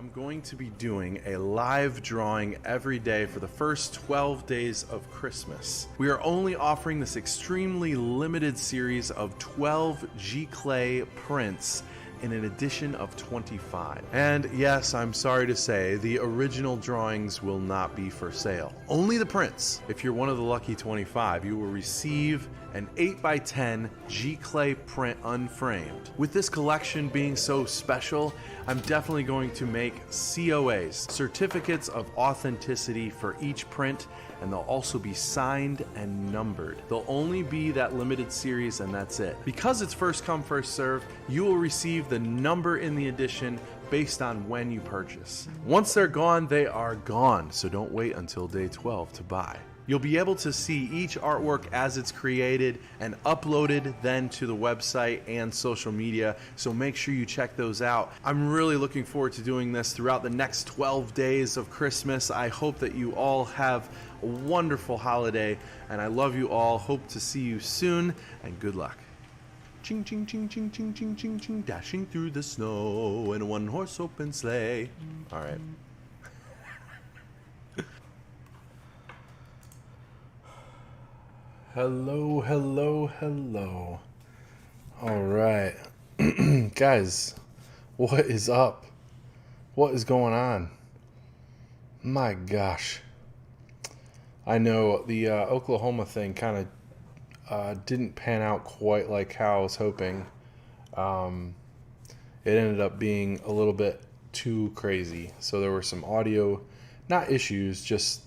I'm going to be doing a live drawing every day for the first 12 days of Christmas. We are only offering this extremely limited series of 12 G-Clay prints in an edition of 25. And yes, I'm sorry to say, the original drawings will not be for sale. Only the prints. If you're one of the lucky 25, you will receive an 8x10 G-Clay print unframed. With this collection being so special, I'm definitely going to make COAs, certificates of authenticity, for each print, and they'll also be signed and numbered. They'll only be that limited series and that's it. Because it's first come, first serve, you will receive the number in the edition based on when you purchase. Once they're gone, they are gone, so don't wait until day 12 to buy. You'll be able to see each artwork as it's created and uploaded then to the website and social media, so make sure you check those out. I'm really looking forward to doing this throughout the next 12 days of Christmas. I hope that you all have a wonderful holiday, and I love you all. Hope to see you soon, and good luck. Ching, ching, ching, ching, ching, ching, ching, ching, dashing through the snow in a one-horse open sleigh. All right. Hello, hello, hello. All right. Guys, what is up? What is going on? My gosh. I know the Oklahoma thing kind of didn't pan out quite like how I was hoping. It ended up being a little bit too crazy. So there were some audio, not issues, just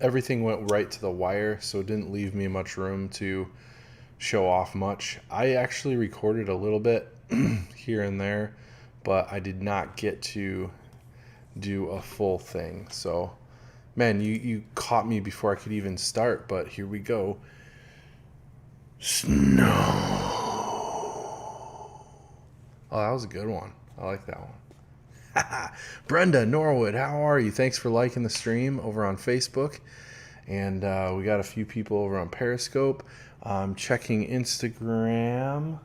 everything went right to the wire, so it didn't leave me much room to show off much. I actually recorded a little bit here and there, but I did not get to do a full thing. So, man, you caught me before I could even start, but here we go. Snow. Oh, that was a good one. I like that one. Brenda Norwood, how are you? Thanks for liking the stream over on Facebook. And we got a few people over on Periscope. Checking Instagram.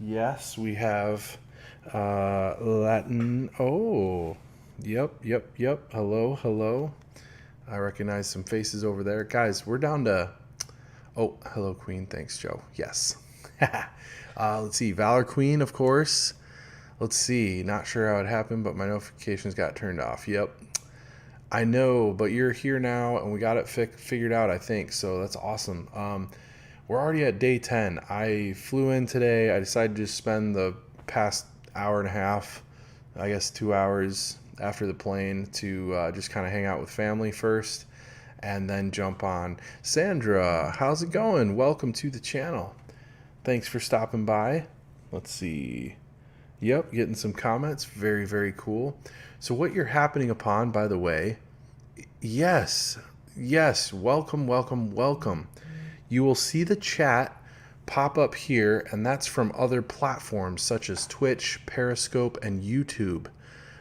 Yes, we have Latin. Oh, yep. Hello, hello. I recognize some faces over there. Guys, we're down to... Oh, hello, Queen. Thanks, Joe. Yes. Let's see. Valor Queen, of course. Let's see, not sure how it happened, but my notifications got turned off. Yep. I know, but you're here now, and we got it figured out, I think, so that's awesome. We're already at day 10. I flew in today. I decided to spend the past hour and a half, I guess 2 hours after the plane, to just kind of hang out with family first, and then jump on. Sandra, how's it going? Welcome to the channel. Thanks for stopping by. Let's see. Yep, getting some comments. Very, very cool. So what you're happening upon, by the way, yes, welcome. You will see the chat pop up here, and that's from other platforms such as Twitch, Periscope, and YouTube.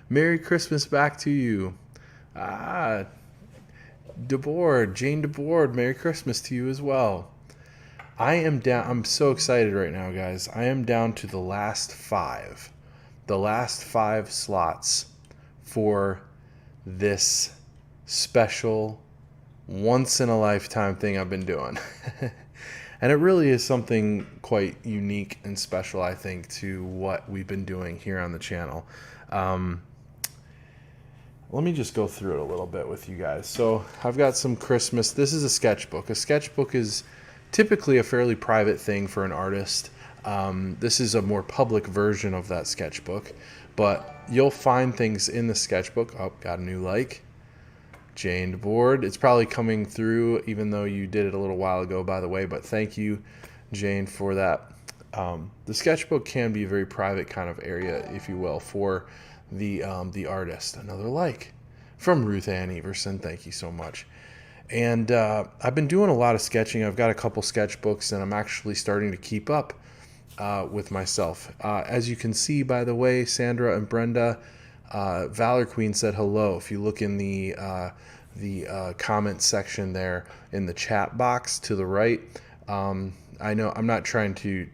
Merry Christmas back to you. Jane DeBoard, Merry Christmas to you as well. I am down. I'm so excited right now, guys. I am down to the last 5. The last 5 slots for this special once-in-a-lifetime thing I've been doing. And it really is something quite unique and special, I think, to what we've been doing here on the channel. Let me just go through it a little bit with you guys. So I've got some Christmas. This is a sketchbook. A sketchbook is typically a fairly private thing for an artist. This is a more public version of that sketchbook, but you'll find things in the sketchbook. Oh, got a new like. Jane DeBoard. It's probably coming through, even though you did it a little while ago, by the way, but thank you, Jane, for that. The sketchbook can be a very private kind of area, if you will, for the artist. Another like from Ruth Ann Everson. Thank you so much. And I've been doing a lot of sketching. I've got a couple sketchbooks, and I'm actually starting to keep up with myself. As you can see, by the way, Sandra and Brenda, Valor Queen said hello. If you look in the comment section there in the chat box to the right, I know I'm not trying to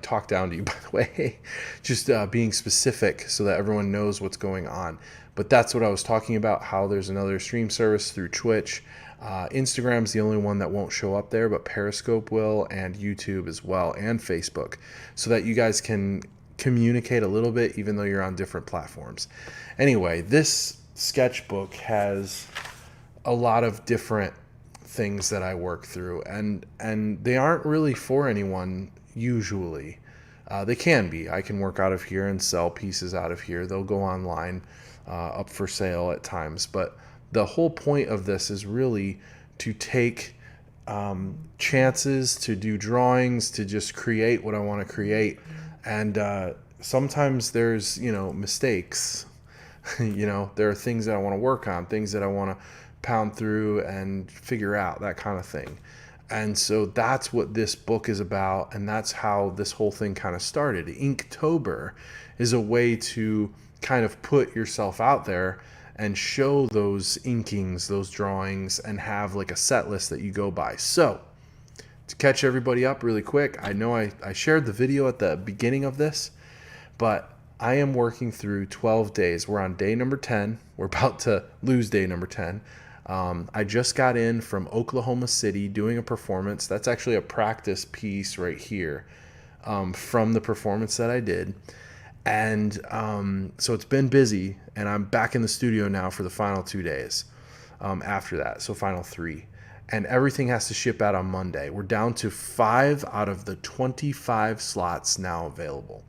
talk down to you, by the way, just being specific so that everyone knows what's going on. But that's what I was talking about, how there's another stream service through Twitch. Instagram's the only one that won't show up there, but Periscope will, and YouTube as well, and Facebook, so that you guys can communicate a little bit even though you're on different platforms. Anyway, this sketchbook has a lot of different things that I work through, and they aren't really for anyone usually. They can be. I can work out of here and sell pieces out of here. They'll go online, up for sale at times, but the whole point of this is really to take chances, to do drawings, to just create what I want to create. And sometimes there's, mistakes. There are things that I want to work on, things that I want to pound through and figure out, that kind of thing. And so that's what this book is about, and that's how this whole thing kind of started. Inktober is a way to kind of put yourself out there and show those inkings, those drawings, and have like a set list that you go by. So to catch everybody up really quick, I know I shared the video at the beginning of this, but I am working through 12 days. We're on day number 10. We're about to lose day number 10. I just got in from Oklahoma City doing a performance. That's actually a practice piece right here from the performance that I did. And so it's been busy, and I'm back in the studio now for the final 2 days after that, so final 3. And everything has to ship out on Monday. We're down to 5 out of the 25 slots now available.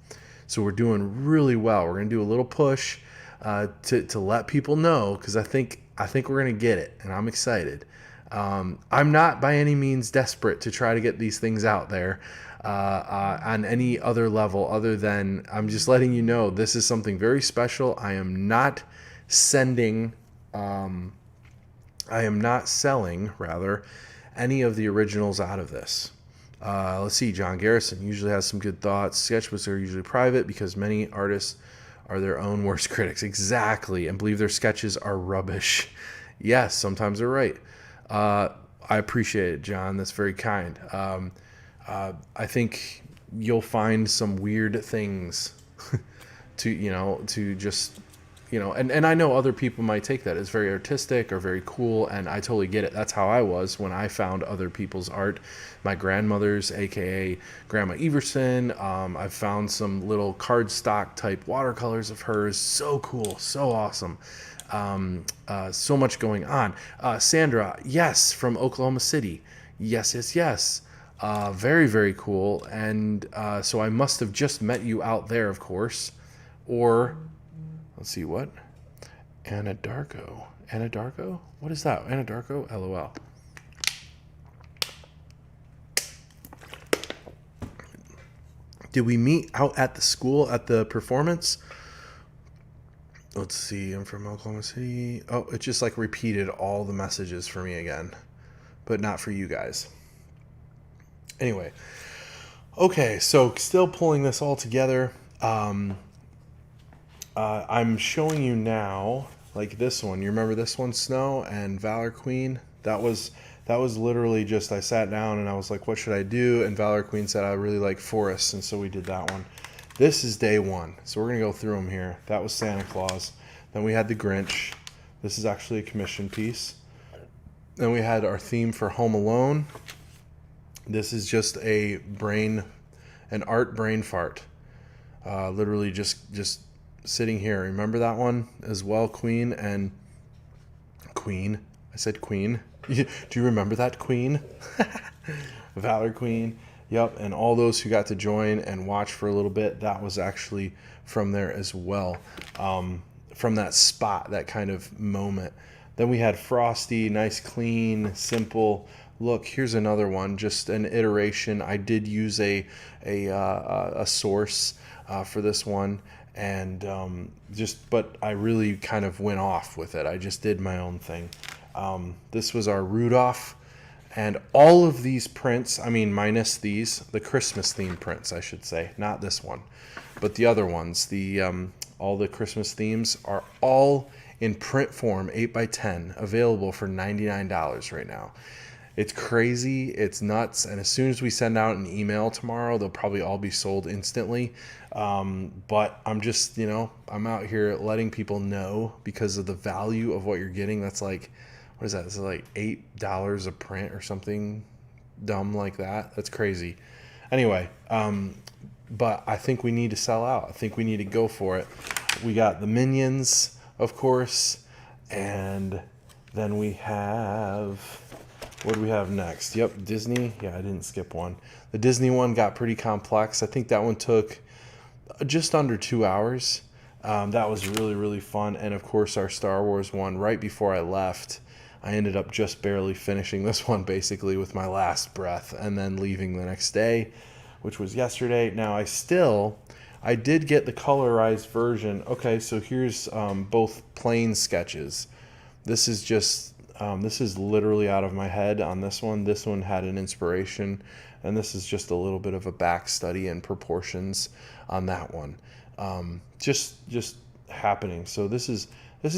So we're doing really well. We're going to do a little push to let people know, because I think we're going to get it, and I'm excited. I'm not by any means desperate to try to get these things out there on any other level other than I'm just letting you know this is something very special. I am not selling rather any of the originals out of this. Let's see, John Garrison usually has some good thoughts. Sketchbooks are usually private because many artists are their own worst critics. Exactly, and believe their sketches are rubbish. Yes, sometimes they're right. I appreciate it, John. That's very kind. I think you'll find some weird things to just, and I know other people might take that as very artistic or very cool, and I totally get it. That's how I was when I found other people's art. My grandmother's, aka Grandma Everson. I've found some little cardstock type watercolors of hers. So cool, so awesome. So much going on. Sandra, yes, from Oklahoma City. Yes. Very, very cool. And so I must have just met you out there, of course. Or, let's see, what? Anadarko. What is that? Anadarko? LOL. Did we meet out at the school at the performance? Let's see. I'm from Oklahoma City. Oh, it just like repeated all the messages for me again, but not for you guys. Anyway, okay, so still pulling this all together. I'm showing you now, like this one. You remember this one, Snow and Valor Queen? That was literally just, I sat down and I was like, what should I do? And Valor Queen said, I really like forests, and so we did that one. This is day 1, so we're going to go through them here. That was Santa Claus. Then we had the Grinch. This is actually a commission piece. Then we had our theme for Home Alone. This is just an art brain fart. Literally just sitting here. Remember that one as well, Queen? I said Queen. Do you remember that, Queen? Valor Queen. Yep, and all those who got to join and watch for a little bit, that was actually from there as well. From that spot, that kind of moment. Then we had Frosty, nice, clean, simple. Look, here's another one, just an iteration. I did use a source for this one, and but I really kind of went off with it. I just did my own thing. This was our Rudolph, and all of these prints, I mean, minus these, the Christmas themed prints, I should say, not this one, but the other ones, all the Christmas themes are all in print form, 8x10, available for $99 right now. It's crazy. It's nuts. And as soon as we send out an email tomorrow, they'll probably all be sold instantly. But I'm just, I'm out here letting people know because of the value of what you're getting. That's like, what is that? It's like $8 a print or something dumb like that. That's crazy. Anyway, but I think we need to sell out. I think we need to go for it. We got the Minions, of course, and then we have, what do we have next? Yep, Disney. Yeah, I didn't skip one. The Disney one got pretty complex. I think that one took just under 2 hours. That was really, really fun. And of course, our Star Wars one, right before I left, I ended up just barely finishing this one basically with my last breath and then leaving the next day, which was yesterday. Now, I did get the colorized version. Okay, so here's both plain sketches. This is just, this is literally out of my head on this one. This one had an inspiration, and this is just a little bit of a back study and proportions on that one. Just happening. So this is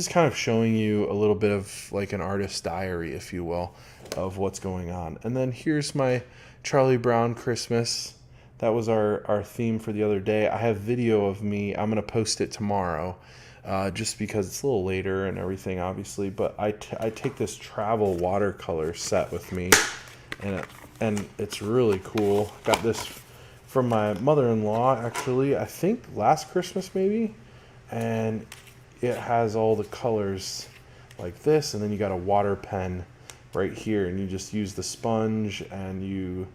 kind of showing you a little bit of like an artist's diary, if you will, of what's going on. And then here's my Charlie Brown Christmas. That was our theme for the other day. I have video of me. I'm going to post it tomorrow just because it's a little later and everything, obviously. But I take this travel watercolor set with me, and it's really cool. Got this from my mother-in-law, actually, I think last Christmas maybe. And it has all the colors like this, and then you got a water pen right here, and you just use the sponge and you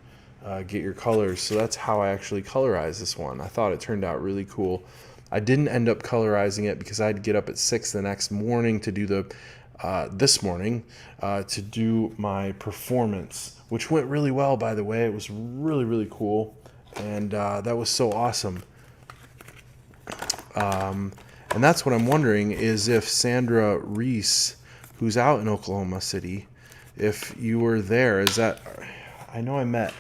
get your colors. So that's how I actually colorize this one. I thought it turned out really cool. I didn't end up colorizing it because I had to get up at 6 the next morning to do this morning to do my performance, which went really well, by the way. It was really, really cool, and that was so awesome. And that's what I'm wondering is if Sandra Reese, who's out in Oklahoma City, if you were there, I know I met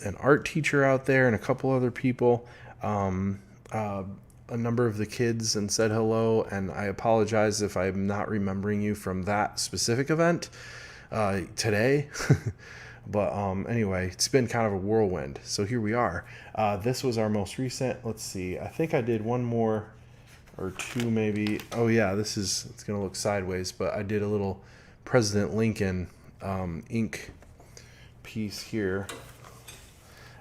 an art teacher out there and a couple other people, a number of the kids, and said hello. And I apologize if I'm not remembering you from that specific event today. But anyway, it's been kind of a whirlwind. So here we are. This was our most recent. Let's see. I think I did one more or two maybe. Oh yeah, it's going to look sideways, but I did a little President Lincoln ink piece here.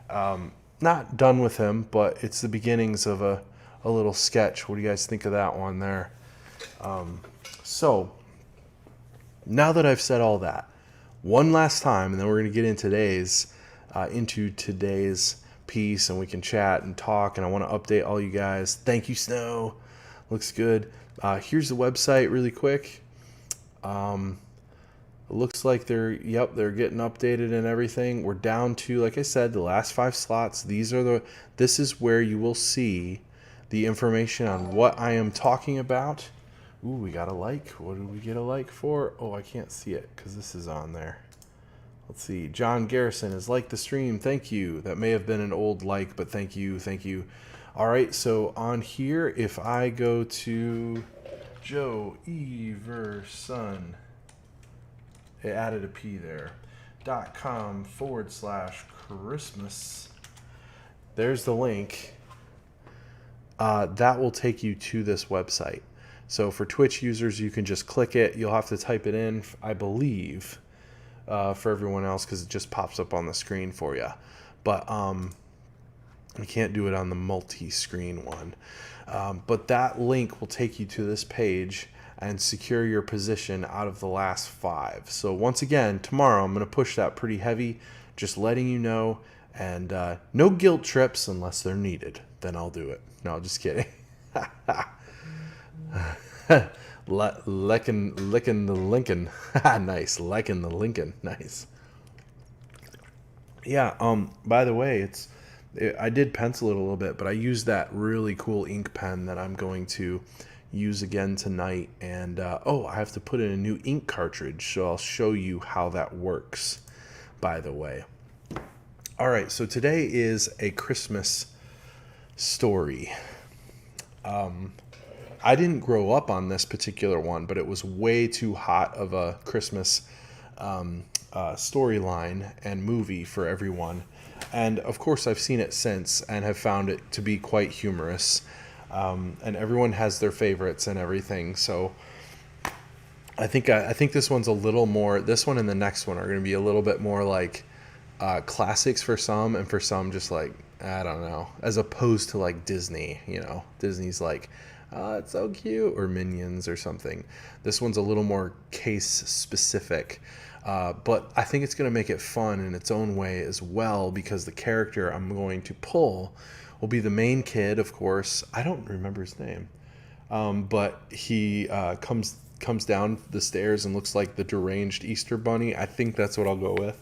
Not done with him, but it's the beginnings of a little sketch. What do you guys think of that one there? So now that I've said all that, one last time, and then we're going to get into today's piece, and we can chat and talk, and I want to update all you guys. Thank you, Snow. Looks good. Here's the website really quick. It looks like they're getting updated and everything. We're down to, like I said, the last 5 slots. This is where you will see the information on what I am talking about. Ooh, we got a like. What did we get a like for? Oh, I can't see it because this is on there. Let's see. John Garrison has liked the stream. Thank you. That may have been an old like, but thank you. Thank you. All right, so on here, if I go to Joe Everson, it added a P there, .com/Christmas. There's the link. That will take you to this website. So for Twitch users, you can just click it. You'll have to type it in, I believe, for everyone else, because it just pops up on the screen for you. But you can't do it on the multi-screen one. But that link will take you to this page and secure your position out of the last 5. So once again, tomorrow I'm going to push that pretty heavy, just letting you know. And no guilt trips unless they're needed. Then I'll do it. No, just kidding. Licking the Lincoln. Nice. Licking the Lincoln. Nice. Yeah, by the way, I did pencil it a little bit, but I used that really cool ink pen that I'm going to use again tonight. And I have to put in a new ink cartridge, so I'll show you how that works, by the way. All right, so today is a Christmas story. I didn't grow up on this particular one, but it was way too hot of a Christmas storyline and movie for everyone. And of course, I've seen it since and have found it to be quite humorous. And everyone has their favorites and everything. So I think this one's a little more. This one and the next one are going to be a little bit more like classics for some, and for some just like, I don't know, as opposed to like Disney. Disney's like, oh, it's so cute, or Minions or something. This one's a little more case specific, but I think it's going to make it fun in its own way as well, because the character I'm going to pull will be the main kid, of course. I don't remember his name, but he comes down the stairs and looks like the deranged Easter Bunny. I think that's what I'll go with.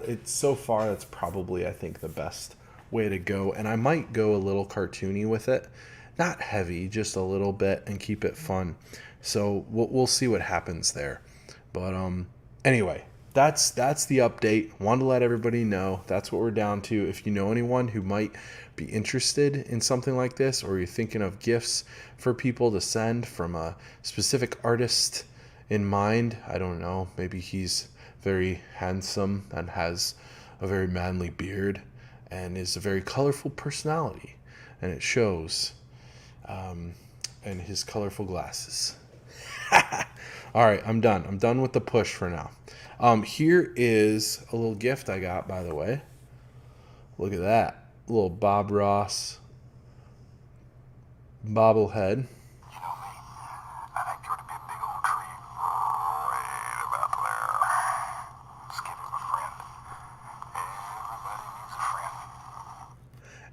It's so far, that's probably, I think, the best way to go. And I might go a little cartoony with it. Not heavy, just a little bit, and keep it fun. So we'll see what happens there. But anyway, that's the update. Wanted to let everybody know that's what we're down to. If you know anyone who might be interested in something like this, or you're thinking of gifts for people to send from a specific artist in mind, I don't know, maybe he's very handsome and has a very manly beard and is a very colorful personality, and it shows, and his colorful glasses. All right, I'm done with the push for now. Here is a little gift I got, by the way. Look at that. A little Bob Ross bobblehead. You know me. I think you're to be a big old tree right about there. This kid is my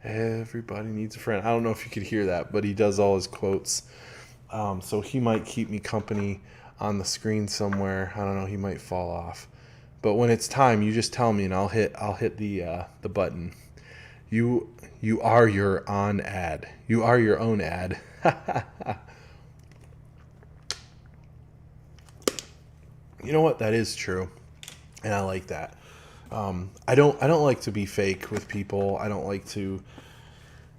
friend. Everybody needs a friend. I don't know if you could hear that, but he does all his quotes. So he might keep me company on the screen somewhere. I don't know. He might fall off. But when it's time, you just tell me, and I'll hit the button. You are your own ad. You are your own ad. You know what? That is true, and I like that. I don't like to be fake with people. I don't like to.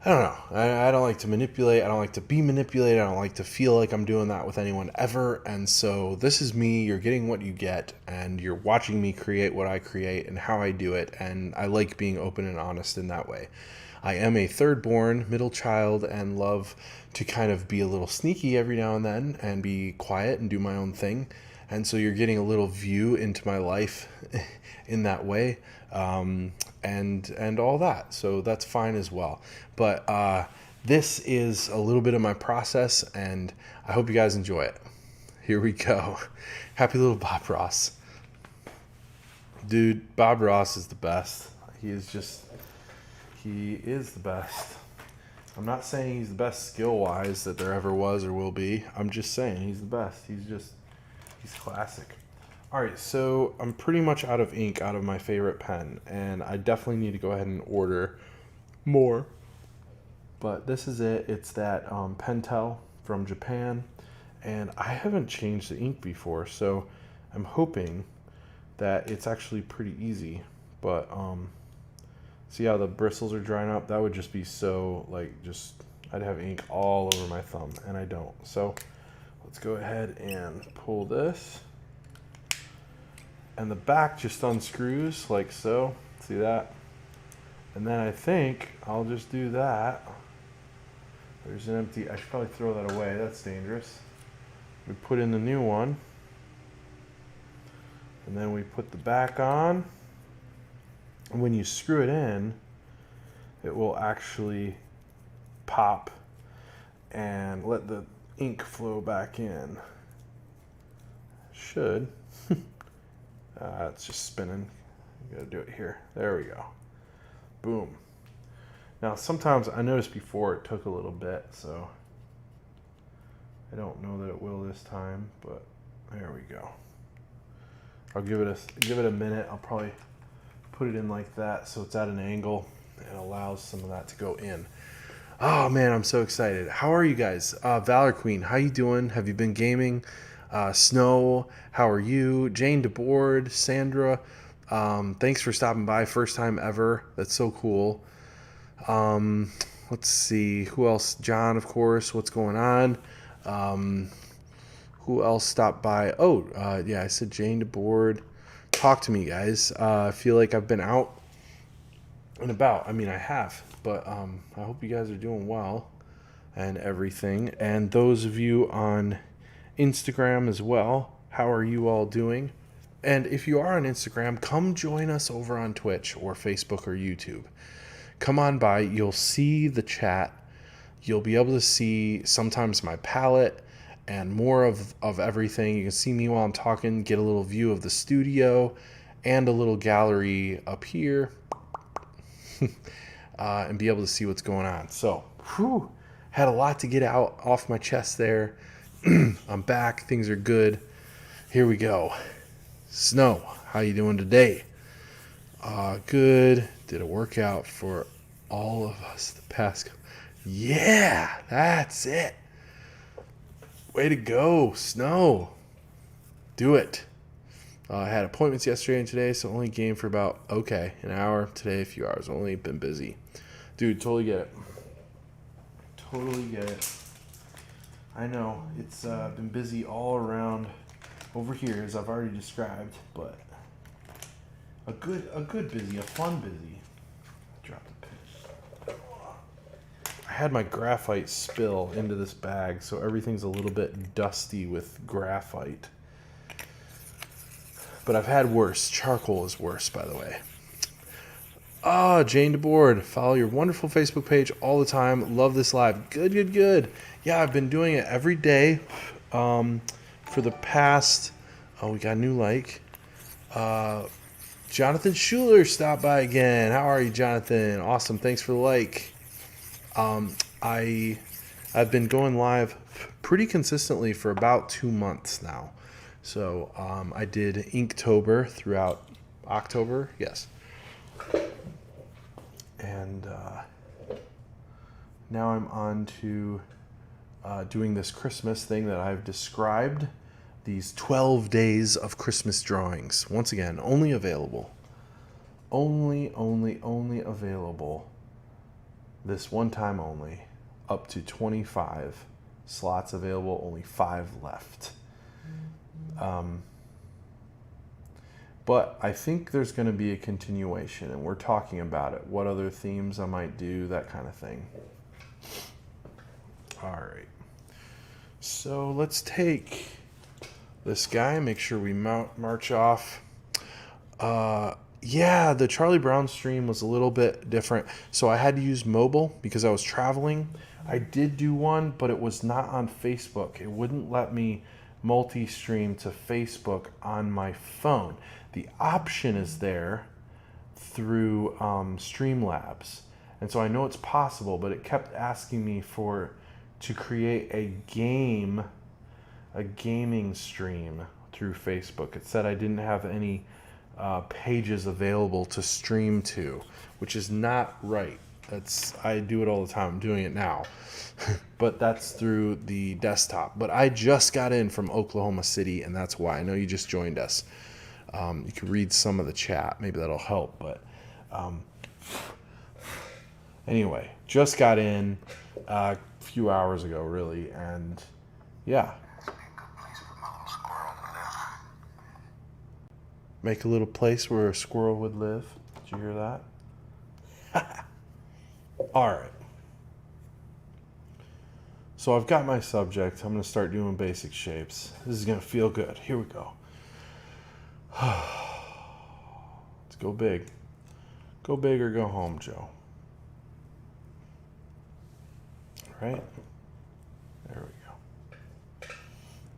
I don't know. I don't like to manipulate. I don't like to be manipulated. I don't like to feel like I'm doing that with anyone ever. And so this is me. You're getting what you get, and you're watching me create what I create and how I do it. And I like being open and honest in that way. I am a third-born middle child and love to kind of be a little sneaky every now and then and be quiet and do my own thing. And so you're getting a little view into my life in that way, and all that. So that's fine as well. But this is a little bit of my process, and I hope you guys enjoy it. Here we go. Happy little Bob Ross. Dude, Bob Ross is the best. He is the best. I'm not saying he's the best skill-wise that there ever was or will be. I'm just saying he's the best. He's classic. All right, so I'm pretty much out of ink out of my favorite pen, and I definitely need to go ahead and order more. But this is it. It's that Pentel from Japan, and I haven't changed the ink before, so I'm hoping that it's actually pretty easy. But see how the bristles are drying up? That would just be so, I'd have ink all over my thumb, and I don't. So let's go ahead and pull this. And the back just unscrews like so. See that? And then I think I'll just do that. There's an empty, I should probably throw that away. That's dangerous. We put in the new one. And then we put the back on. And when you screw it in, it will actually pop and let the ink flow back in. Should. It's just spinning. You gotta do it here. There we go. Boom. Now sometimes I noticed before it took a little bit, so I don't know that it will this time, but there we go. I'll give it a minute. I'll probably put it in like that so it's at an angle and allows some of that to go in. Oh man, I'm so excited. How are you guys? Valor Queen, how you doing? Have you been gaming? Snow, how are you? Jane DeBoard, Sandra, thanks for stopping by. First time ever. That's so cool. Let's see. Who else? John, of course. What's going on? Who else stopped by? Oh, yeah, I said Jane DeBoard. Talk to me, guys. I feel like I've been out and about. I mean, I have, but I hope you guys are doing well and everything. And those of you on Instagram as well, how are you all doing? And if you are on Instagram, come join us over on Twitch or Facebook or YouTube. Come on by. You'll see the chat. You'll be able to see sometimes my palette and more of everything. You can see me while I'm talking, get a little view of the studio and a little gallery up here and be able to see what's going on. So, had a lot to get out off my chest there. I'm back. Things are good. Here we go. Snow, how you doing today? Good. Did a workout for all of us the past. Yeah, that's it. Way to go, Snow. Do it. I had appointments yesterday and today, so only game for about, an hour. Today, a few hours. Only been busy. Dude, totally get it. Totally get it. I know. It's been busy all around over here, as I've already described, but a good busy, a fun busy. Drop the pin. I had my graphite spill into this bag, so everything's a little bit dusty with graphite. But I've had worse. Charcoal is worse, by the way. Jane DeBoard. Follow your wonderful Facebook page all the time. Love this live. Good. Yeah, I've been doing it every day for the past... Oh, we got a new like. Jonathan Schuler stopped by again. How are you, Jonathan? Awesome. Thanks for the like. I've been going live pretty consistently for about 2 months now. So I did Inktober throughout October. Yes. And now I'm on to doing this Christmas thing that I've described. These 12 days of Christmas drawings. Once again, only available. Only available. This one time only. Up to 25 slots available. Only 5 left. But I think there's going to be a continuation, and we're talking about it. What other themes I might do, that kind of thing. All right. So let's take this guy, make sure we march off. Yeah, the Charlie Brown stream was a little bit different. So I had to use mobile because I was traveling. I did do one, but it was not on Facebook. It wouldn't let me multi-stream to Facebook on my phone. The option is there through Streamlabs. And so I know it's possible, but it kept asking me to create a gaming stream through Facebook. It said I didn't have any pages available to stream to, which is not right. I do it all the time. I'm doing it now. But that's through the desktop. But I just got in from Oklahoma City, and that's why. I know you just joined us. You can read some of the chat. Maybe that'll help. But anyway, just got in a few hours ago, really. And yeah. Make a little place where a squirrel would live. Did you hear that? All right. So I've got my subject. I'm going to start doing basic shapes. This is going to feel good. Here we go. Let's go big. Go big or go home, Joe. All right. There we go.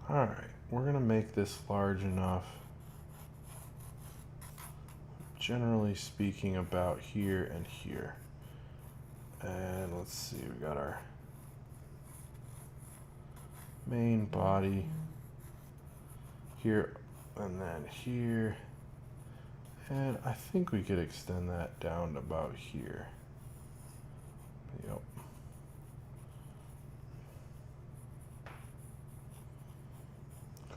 All right. We're going to make this large enough. Generally speaking, about here and here. And let's see, we got our main body here and then here. And I think we could extend that down to about here. Yep.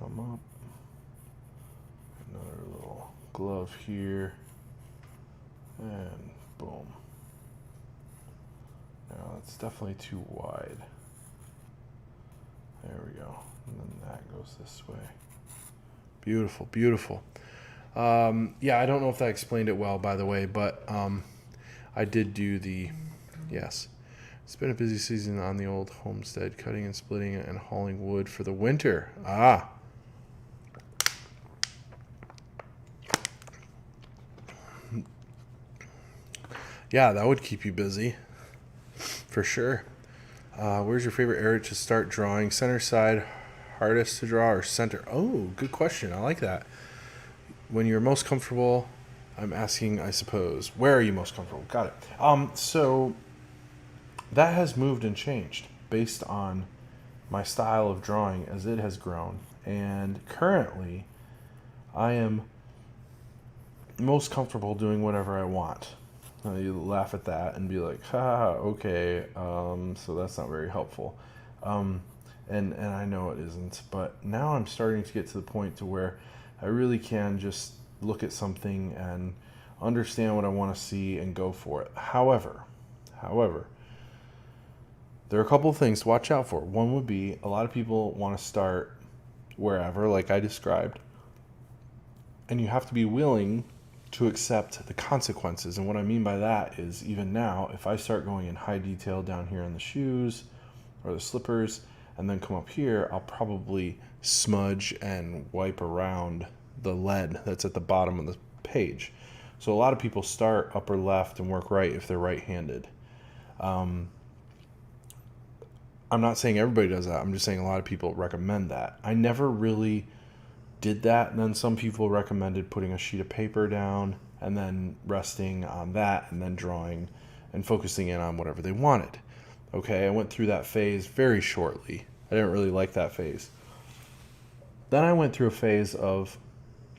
Come up. Another little glove here. And boom. Now it's definitely too wide. There we go. And then that goes this way. Beautiful, beautiful. Yeah, I don't know if that explained it well, by the way, but I did do the, yes. It's been a busy season on the old homestead, cutting and splitting and hauling wood for the winter. Ah. Yeah, that would keep you busy, for sure. Where's your favorite area to start drawing? Center side, hardest to draw, or center? Oh, good question. I like that. When you're most comfortable, I'm asking, I suppose, where are you most comfortable? Got it. So that has moved and changed based on my style of drawing as it has grown. And currently, I am most comfortable doing whatever I want. You laugh at that and be like, ha, okay, so that's not very helpful. And I know it isn't, but now I'm starting to get to the point to where I really can just look at something and understand what I want to see and go for it. However, there are a couple of things to watch out for. One would be a lot of people want to start wherever, like I described, and you have to be willing to accept the consequences. And what I mean by that is, even now, if I start going in high detail down here in the shoes or the slippers and then come up here, I'll probably smudge and wipe around the lead that's at the bottom of the page. So a lot of people start upper left and work right if they're right-handed. I'm not saying everybody does that. I'm just saying a lot of people recommend that. I never really did that, and then some people recommended putting a sheet of paper down and then resting on that and then drawing and focusing in on whatever they wanted. Okay, I went through that phase very shortly. I didn't really like that phase. Then I went through a phase of,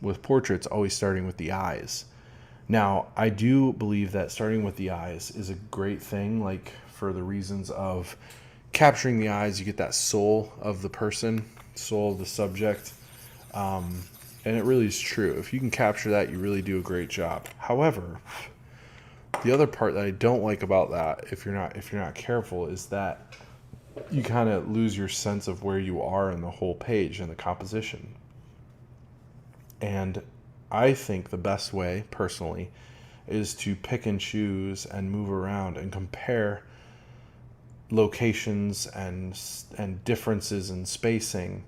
with portraits, always starting with the eyes. Now, I do believe that starting with the eyes is a great thing, like for the reasons of capturing the eyes. You get that soul of the person, soul of the subject. And it really is true. If you can capture that, you really do a great job. However, the other part that I don't like about that, if you're not careful, is that you kind of lose your sense of where you are in the whole page and the composition. And I think the best way, personally, is to pick and choose and move around and compare locations and differences in spacing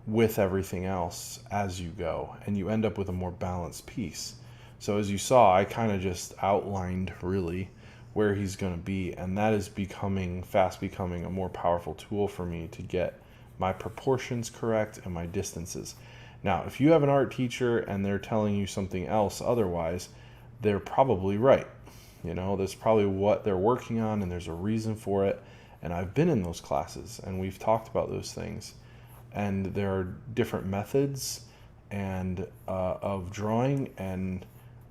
with everything else as you go, and you end up with a more balanced piece. So as you saw, I kind of just outlined really where he's going to be, and that is fast becoming a more powerful tool for me to get my proportions correct and my distances. Now, if you have an art teacher and they're telling you something else otherwise, they're probably right. You know, that's probably what they're working on, and there's a reason for it. And I've been in those classes, and we've talked about those things. And there are different methods and of drawing, and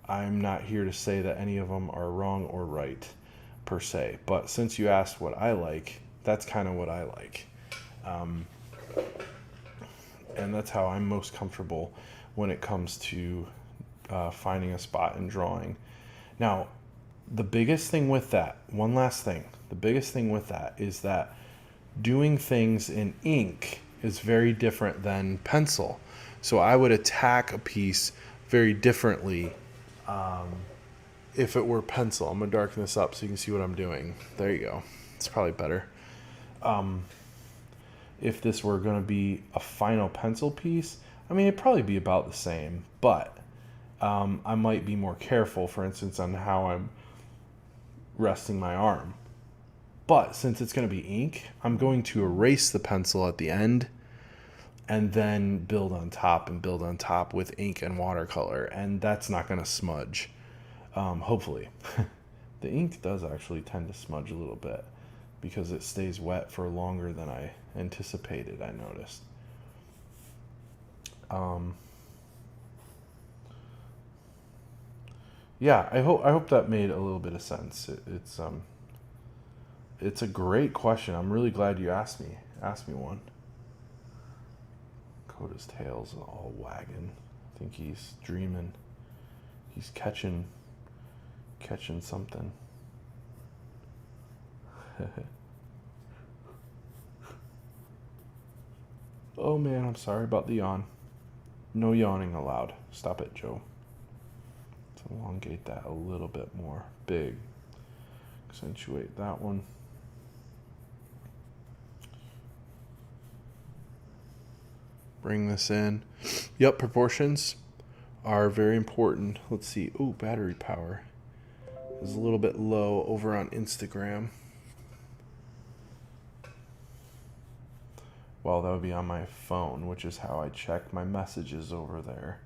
I'm not here to say that any of them are wrong or right, per se. But since you asked what I like, that's kind of what I like. And that's how I'm most comfortable when it comes to finding a spot in drawing. Now, the biggest thing with that, one last thing, the biggest thing with that is that doing things in ink is very different than pencil. So I would attack a piece very differently if it were pencil. I'm going to darken this up so you can see what I'm doing. There you go. It's probably better. If this were going to be a final pencil piece, I mean, it'd probably be about the same, but I might be more careful, for instance, on how I'm resting my arm. But since it's going to be ink, I'm going to erase the pencil at the end and then build on top with ink and watercolor, and that's not going to smudge, hopefully. The ink does actually tend to smudge a little bit because it stays wet for longer than I anticipated, I noticed. Yeah, I hope that made a little bit of sense. It's a great question. I'm really glad you asked me one. Coda's tail's all wagging. I think he's dreaming. He's catching something. Oh man, I'm sorry about the yawn. No yawning allowed. Stop it, Joe. Let's elongate that a little bit more. Big. Accentuate that one. Bring this in. Yep, proportions are very important. Let's see. Oh, battery power is a little bit low over on Instagram. Well, that would be on my phone, which is how I check my messages over there.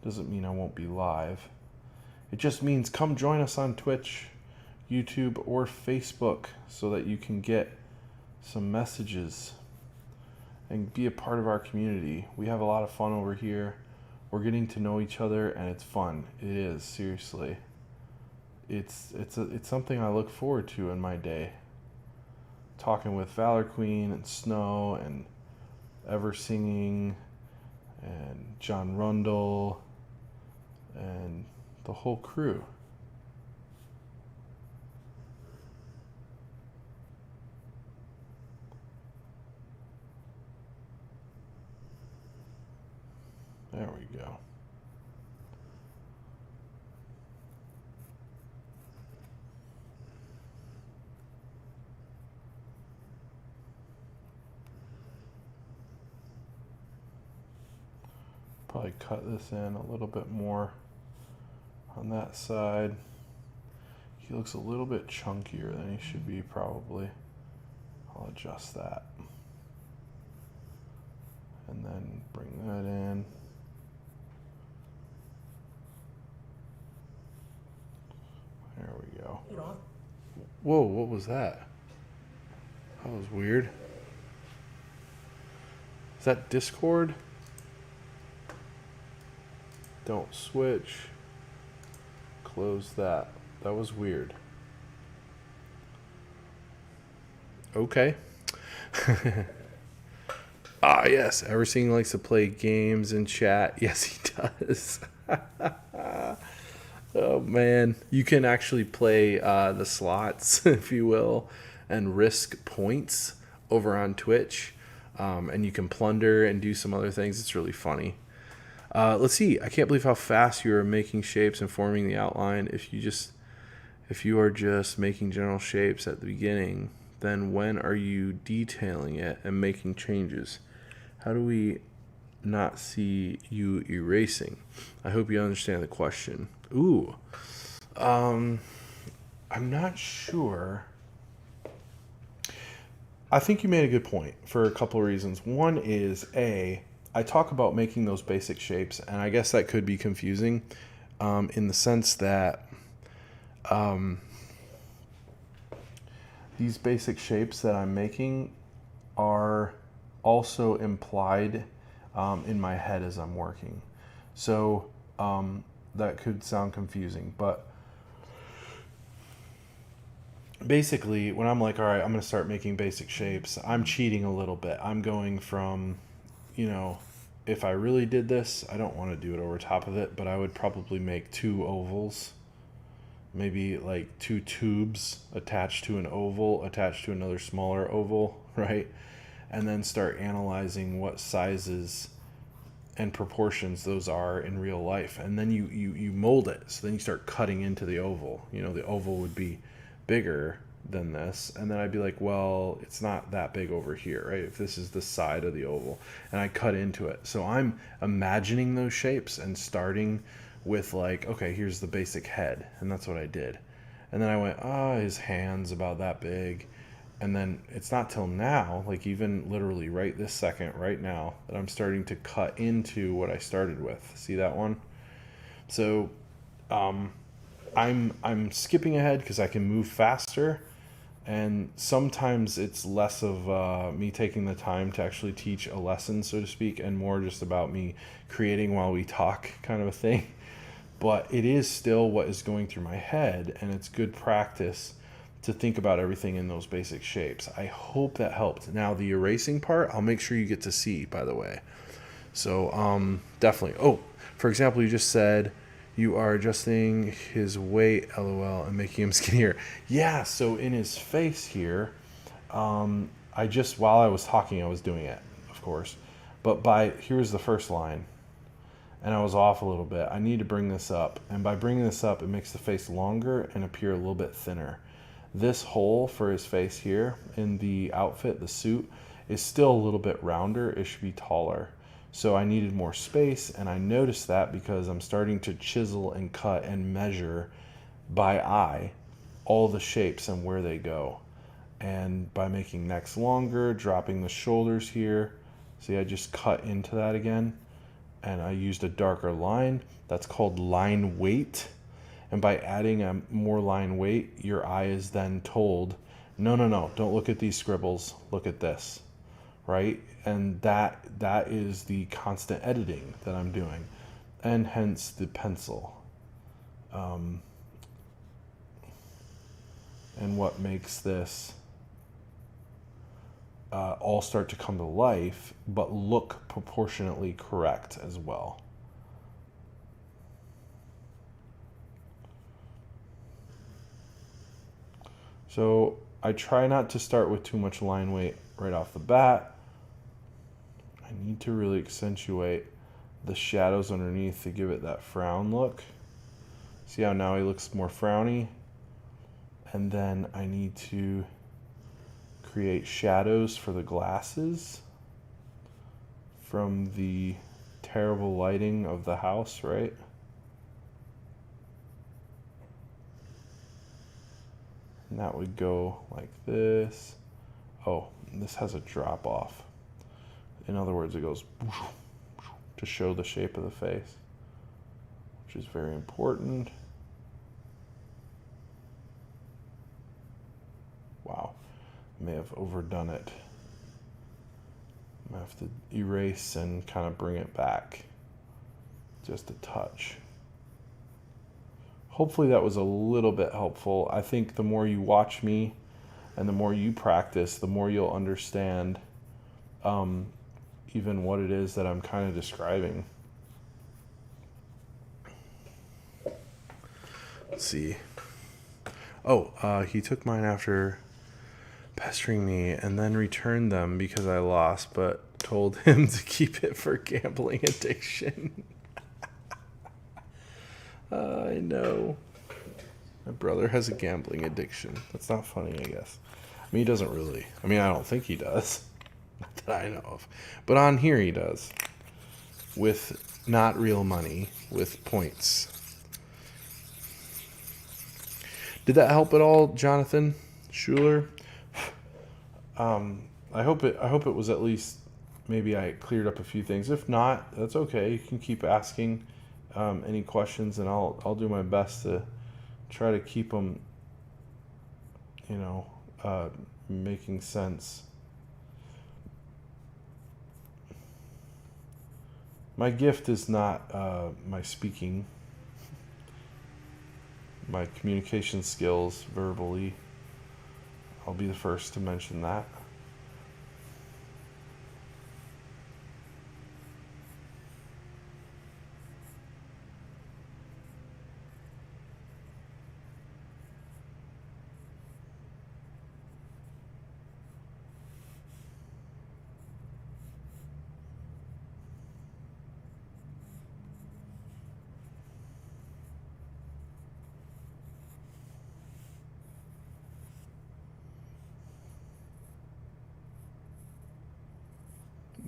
Doesn't mean I won't be live. It just means come join us on Twitch, YouTube, or Facebook so that you can get some messages and be a part of our community. We have a lot of fun over here. We're getting to know each other, and it's fun. It is, seriously. It's something I look forward to in my day. Talking with Valor Queen and Snow and Ever Singing and John Rundle and the whole crew. There we go. Probably cut this in a little bit more on that side. He looks a little bit chunkier than he should be, probably. I'll adjust that. And then bring that in. There we go. Whoa, what was that? That was weird. Is that Discord? Don't switch. Close that. That was weird. Okay. Yes. Eversing likes to play games and chat. Yes, he does. Oh, man. You can actually play the slots, if you will, and risk points over on Twitch. And you can plunder and do some other things. It's really funny. Let's see. I can't believe how fast you are making shapes and forming the outline. If you are just making general shapes at the beginning, then when are you detailing it and making changes? How do we not see you erasing? I hope you understand the question. Ooh. I'm not sure. I think you made a good point for a couple of reasons. One is, I talk about making those basic shapes, and I guess that could be confusing in the sense that these basic shapes that I'm making are also implied in my head as I'm working. So that could sound confusing, but basically when I'm like, all right, I'm going to start making basic shapes, I'm cheating a little bit. I'm going from, if I really did this, I don't want to do it over top of it, but I would probably make 2 ovals, maybe like 2 tubes attached to an oval, attached to another smaller oval, right? And then start analyzing what sizes and proportions those are in real life. And then you mold it. So then you start cutting into the oval. The oval would be bigger than this, and then I'd be like, well, it's not that big over here, right? If this is the side of the oval, and I cut into it. So I'm imagining those shapes and starting with like, okay, here's the basic head, and that's what I did. And then I went, his hand's about that big. And then it's not till now, like even literally right this second, right now, that I'm starting to cut into what I started with. See that one? So I'm skipping ahead because I can move faster, and sometimes it's less of me taking the time to actually teach a lesson, so to speak, and more just about me creating while we talk kind of a thing. But it is still what is going through my head, and it's good practice to think about everything in those basic shapes. I hope that helped. Now the erasing part, I'll make sure you get to see, by the way. So definitely. Oh, for example, you just said you are adjusting his weight, LOL, and making him skinnier. Yeah, so in his face here, while I was talking, I was doing it, of course. But here's the first line. And I was off a little bit. I need to bring this up. And by bringing this up, it makes the face longer and appear a little bit thinner. This hole for his face here in the outfit, the suit, is still a little bit rounder. It should be taller. So I needed more space, and I noticed that because I'm starting to chisel and cut and measure by eye all the shapes and where they go. And by making necks longer, dropping the shoulders here, see, I just cut into that again, and I used a darker line. That's called line weight. And by adding a more line weight, your eye is then told, no, don't look at these scribbles, look at this, right? And that is the constant editing that I'm doing, and hence the pencil. And what makes this all start to come to life, but look proportionately correct as well. So I try not to start with too much line weight right off the bat. I need to really accentuate the shadows underneath to give it that frown look. See how now he looks more frowny? And then I need to create shadows for the glasses from the terrible lighting of the house, right? And that would go like this. Oh, this has a drop off. In other words, it goes to show the shape of the face, which is very important. Wow, I may have overdone it. I have to erase and kind of bring it back just a touch. Hopefully that was a little bit helpful. I think the more you watch me and the more you practice, the more you'll understand even what it is that I'm kind of describing. Let's see. Oh, he took mine after pestering me and then returned them because I lost, but told him to keep it for gambling addiction. I know. My brother has a gambling addiction. That's not funny, I guess. I mean, he doesn't really. I mean, I don't think he does. Not that I know of. But on here he does. With not real money, with points. Did that help at all, Jonathan Schuler? I hope it was at least, maybe I cleared up a few things. If not, that's okay. You can keep asking any questions, and I'll do my best to try to keep them, making sense. My gift is not my speaking, my communication skills verbally. I'll be the first to mention that.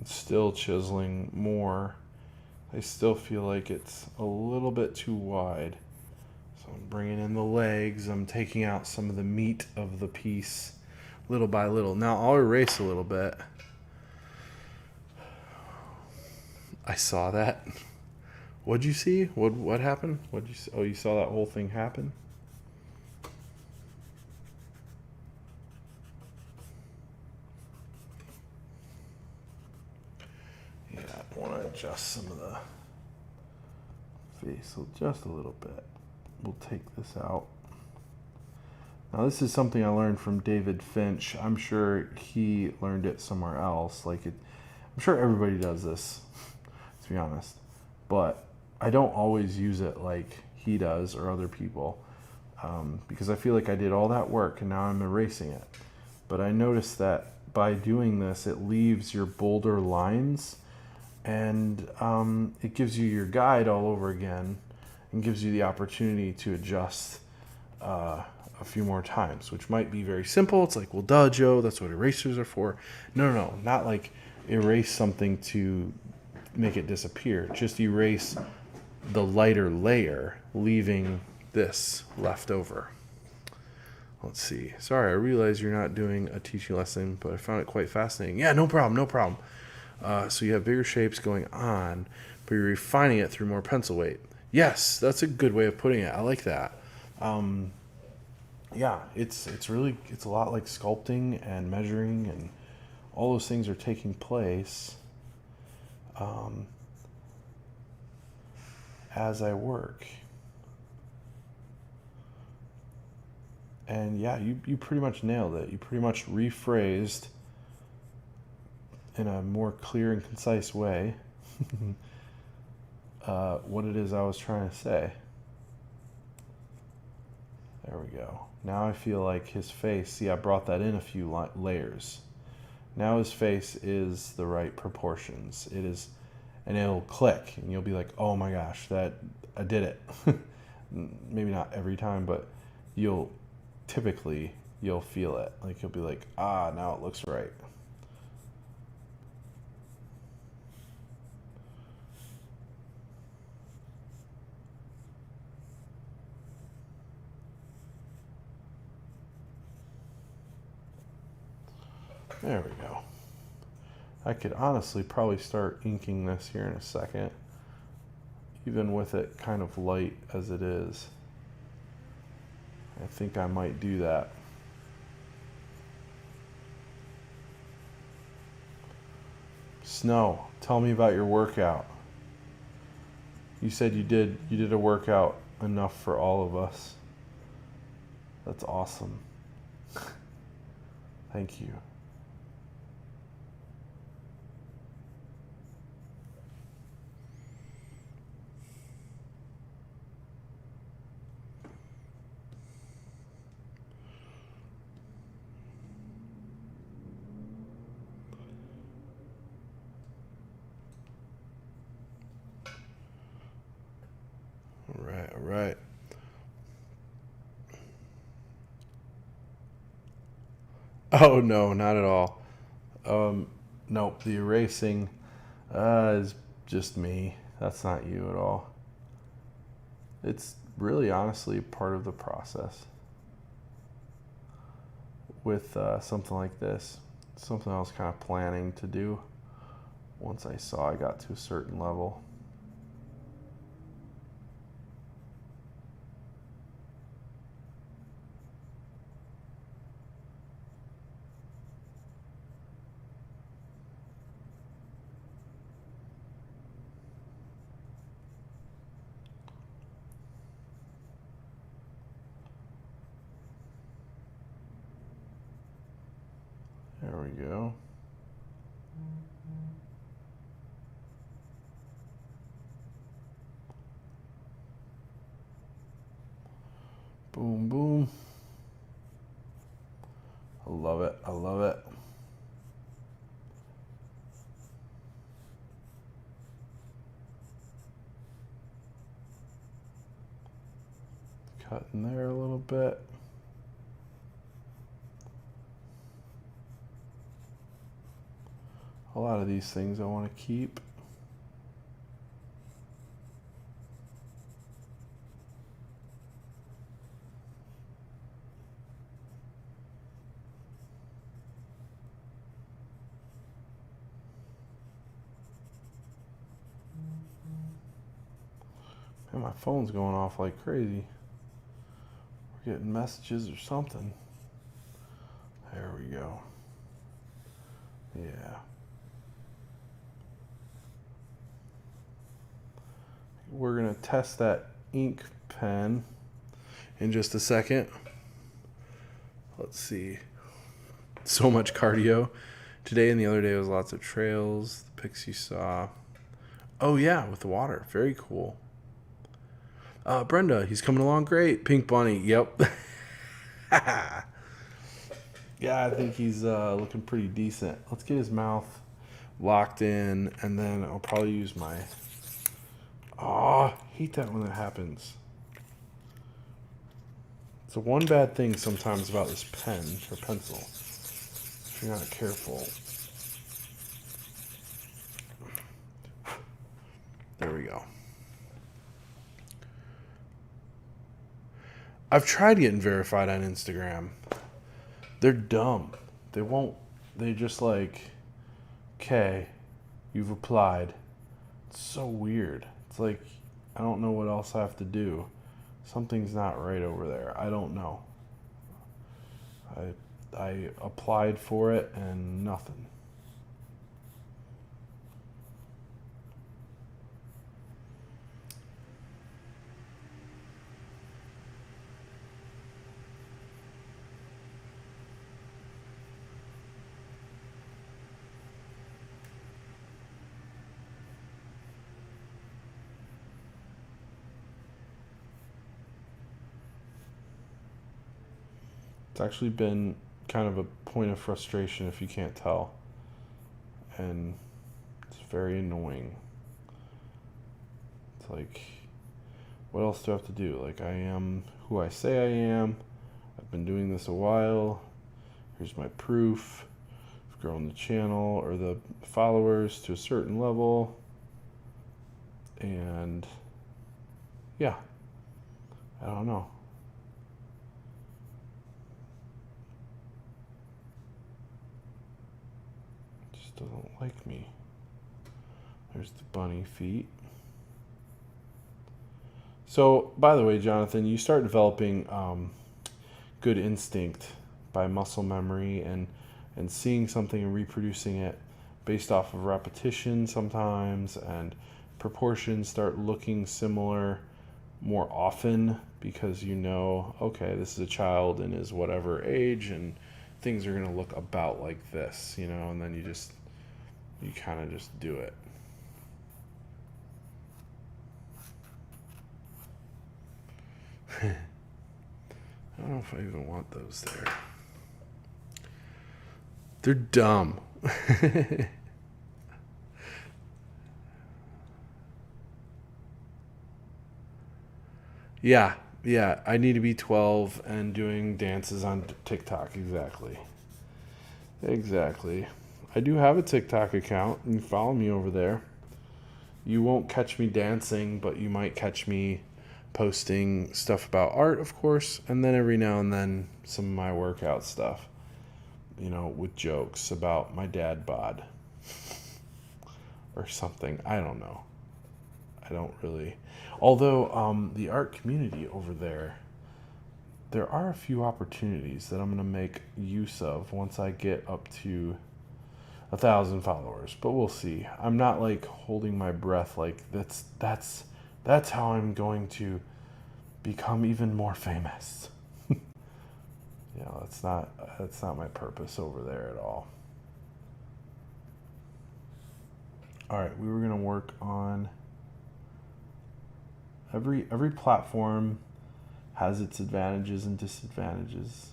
Still chiseling more. I still feel like it's a little bit too wide. So I'm bringing in the legs. I'm taking out some of the meat of the piece little by little. Now I'll erase a little bit. I saw that. What'd you see? What happened? What'd you see? Oh, you saw that whole thing happen? I want to adjust some of the face just a little bit. We'll take this out. Now this is something I learned from David Finch. I'm sure he learned it somewhere else. I'm sure everybody does this, to be honest. But I don't always use it like he does or other people, because I feel like I did all that work and now I'm erasing it. But I noticed that by doing this, it leaves your bolder lines And it gives you your guide all over again and gives you the opportunity to adjust a few more times, which might be very simple. It's like, well, duh, Joe, that's what erasers are for. No, not like erase something to make it disappear. Just erase the lighter layer, leaving this left over. Let's see. Sorry, I realize you're not doing a teaching lesson, but I found it quite fascinating. Yeah, no problem. So you have bigger shapes going on, but you're refining it through more pencil weight. Yes, that's a good way of putting it. I like that. Yeah, it's a lot like sculpting and measuring, and all those things are taking place as I work. And yeah, you pretty much nailed it. You pretty much rephrased in a more clear and concise way what it is I was trying to say. There we go. Now I feel like his face, see, I brought that in a few layers. Now his face is the right proportions. It is, and it'll click, and you'll be like, oh my gosh, that I did it. Maybe not every time, but you'll feel it. Like you'll be like, now it looks right. There we go. I could honestly probably start inking this here in a second, even with it kind of light as it is. I think I might do that. Snow, tell me about your workout. You said you did a workout enough for all of us. That's awesome. Thank you. All right. Oh no, not at all. Nope, the erasing is just me. That's not you at all. It's really honestly part of the process with something like this. Something I was kind of planning to do once I saw I got to a certain level. There we go. Boom, boom. I love it. Cut in there a little bit. A lot of these things I want to keep. Man, my phone's going off like crazy. We're getting messages or something. There we go. Yeah. We're going to test that ink pen in just a second. Let's see. So much cardio. Today and the other day was lots of trails, the pics you saw. Oh yeah, with the water. Very cool. Brenda, he's coming along great. Pink Bunny, yep. Yeah, I think he's looking pretty decent. Let's get his mouth. locked in, and then I'll probably use my... Oh, I hate that when that happens. It's the one bad thing sometimes about this pen or pencil. If you're not careful. There we go. I've tried getting verified on Instagram. They're dumb. They won't. They just like, okay, you've applied. It's so weird. It's like, I don't know what else I have to do. Something's not right over there. I don't know. I applied for it and nothing. It's actually been kind of a point of frustration if you can't tell. And it's very annoying. It's like, what else do I have to do? Like, I am who I say I am. I've been doing this a while. Here's my proof. I've grown the channel or the followers to a certain level. And yeah, I don't know. Doesn't like me. There's the bunny feet. So, by the way, Jonathan, you start developing good instinct by muscle memory and seeing something and reproducing it based off of repetition sometimes, and proportions start looking similar more often because you know, okay, this is a child and is whatever age, and things are going to look about like this, you know, and then you kind of just do it. I don't know if I even want those there. They're dumb. Yeah, I need to be 12 and doing dances on TikTok, Exactly. I do have a TikTok account. You can follow me over there. You won't catch me dancing, but you might catch me posting stuff about art, of course, and then every now and then some of my workout stuff, you know, with jokes about my dad bod or something. I don't know. I don't really. Although the art community over there are a few opportunities that I'm going to make use of once I get up to 1,000 followers, but we'll see. I'm not like holding my breath like that's how I'm going to become even more famous. You know, that's not my purpose over there at all. All right, we were going to work on every platform has its advantages and disadvantages.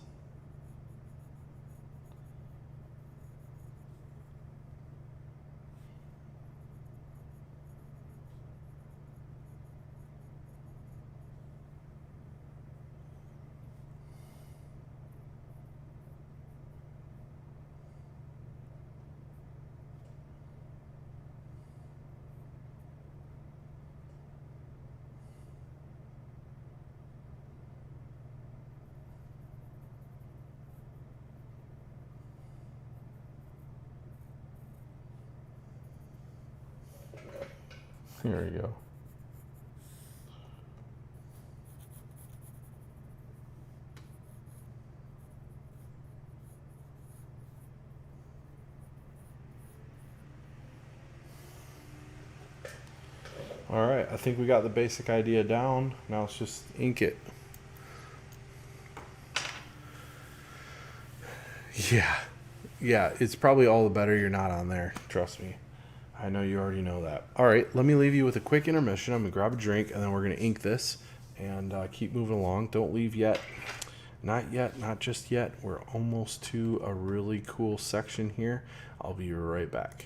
There we go. All right, I think we got the basic idea down. Now let's just ink it. Yeah, it's probably all the better you're not on there. Trust me. I know you already know that. All right, let me leave you with a quick intermission. I'm going to grab a drink, and then we're going to ink this and keep moving along. Don't leave yet. Not yet, not just yet. We're almost to a really cool section here. I'll be right back.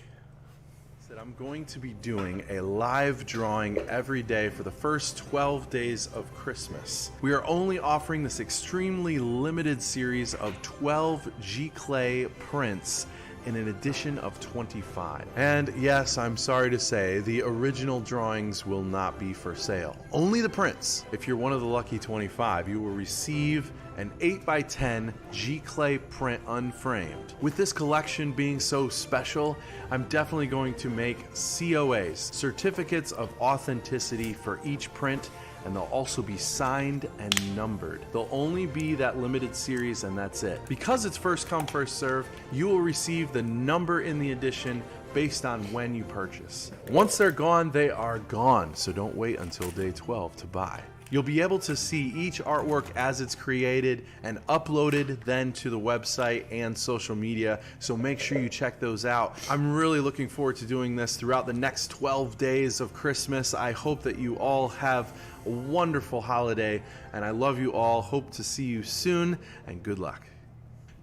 I'm going to be doing a live drawing every day for the first 12 days of Christmas. We are only offering this extremely limited series of 12 G-Clay prints in an edition of 25. And yes, I'm sorry to say, the original drawings will not be for sale. Only the prints. If you're one of the lucky 25, you will receive an 8x10 G-Clay print unframed. With this collection being so special, I'm definitely going to make COAs, certificates of authenticity, for each print, and they'll also be signed and numbered. They'll only be that limited series, and that's it. Because it's first come, first serve, you will receive the number in the edition based on when you purchase. Once they're gone, they are gone, so don't wait until day 12 to buy. You'll be able to see each artwork as it's created and uploaded then to the website and social media, so make sure you check those out. I'm really looking forward to doing this throughout the next 12 days of Christmas. I hope that you all have a wonderful holiday, and I love you all. Hope to see you soon, and good luck.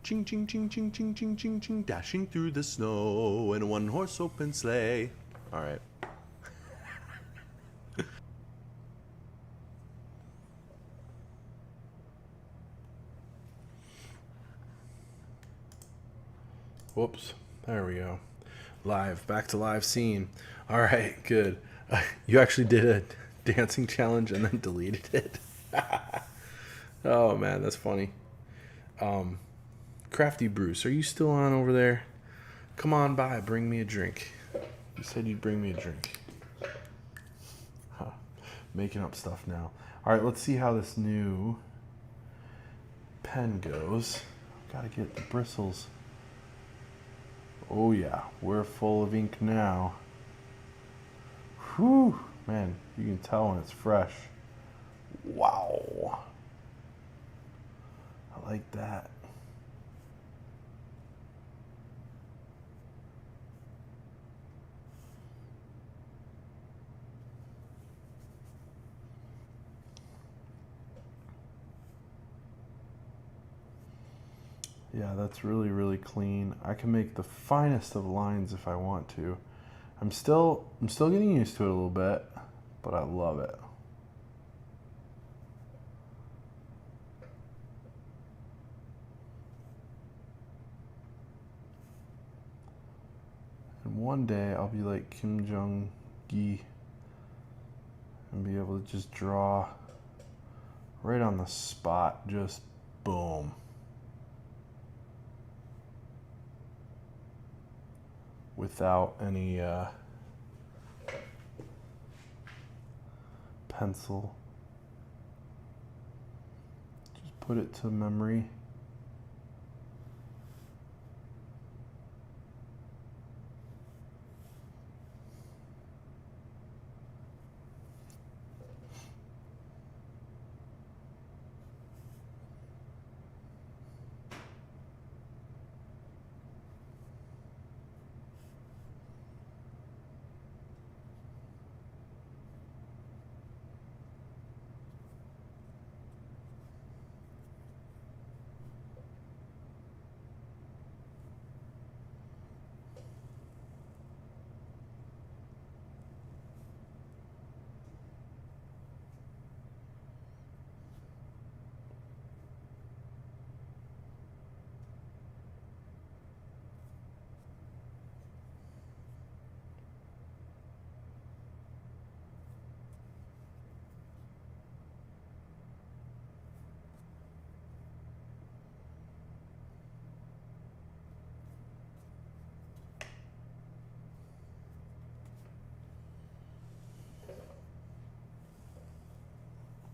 Ching, ching, ching, ching, ching, ching, ching, ching, dashing through the snow in a one-horse open sleigh. All right. Whoops, there we go. Back to live scene. All right, good. You actually did a dancing challenge and then deleted it. Oh man, that's funny. Crafty Bruce, are you still on over there? Come on by, bring me a drink. You said you'd bring me a drink. Huh. Making up stuff now. All right, let's see how this new pen goes. Gotta get the bristles. Oh yeah, we're full of ink now. Whew, man, you can tell when it's fresh. Wow. I like that. Yeah, that's really, really clean. I can make the finest of lines if I want to. I'm still getting used to it a little bit, but I love it. And one day I'll be like Kim Jong-gi and be able to just draw right on the spot, just boom. Without any pencil. Just put it to memory.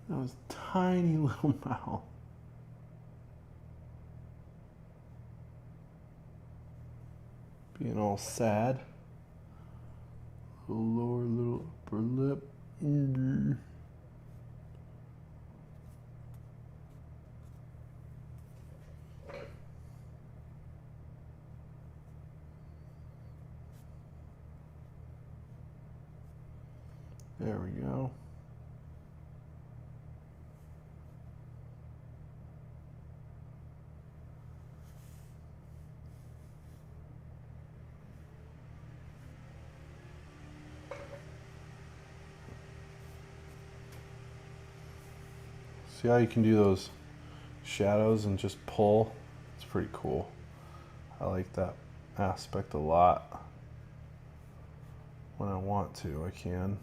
That was tiny little mouth. Being all sad. Little lower, little upper lip. There we go. See how you can do those shadows and just pull? It's pretty cool. I like that aspect a lot. When I want to, I can.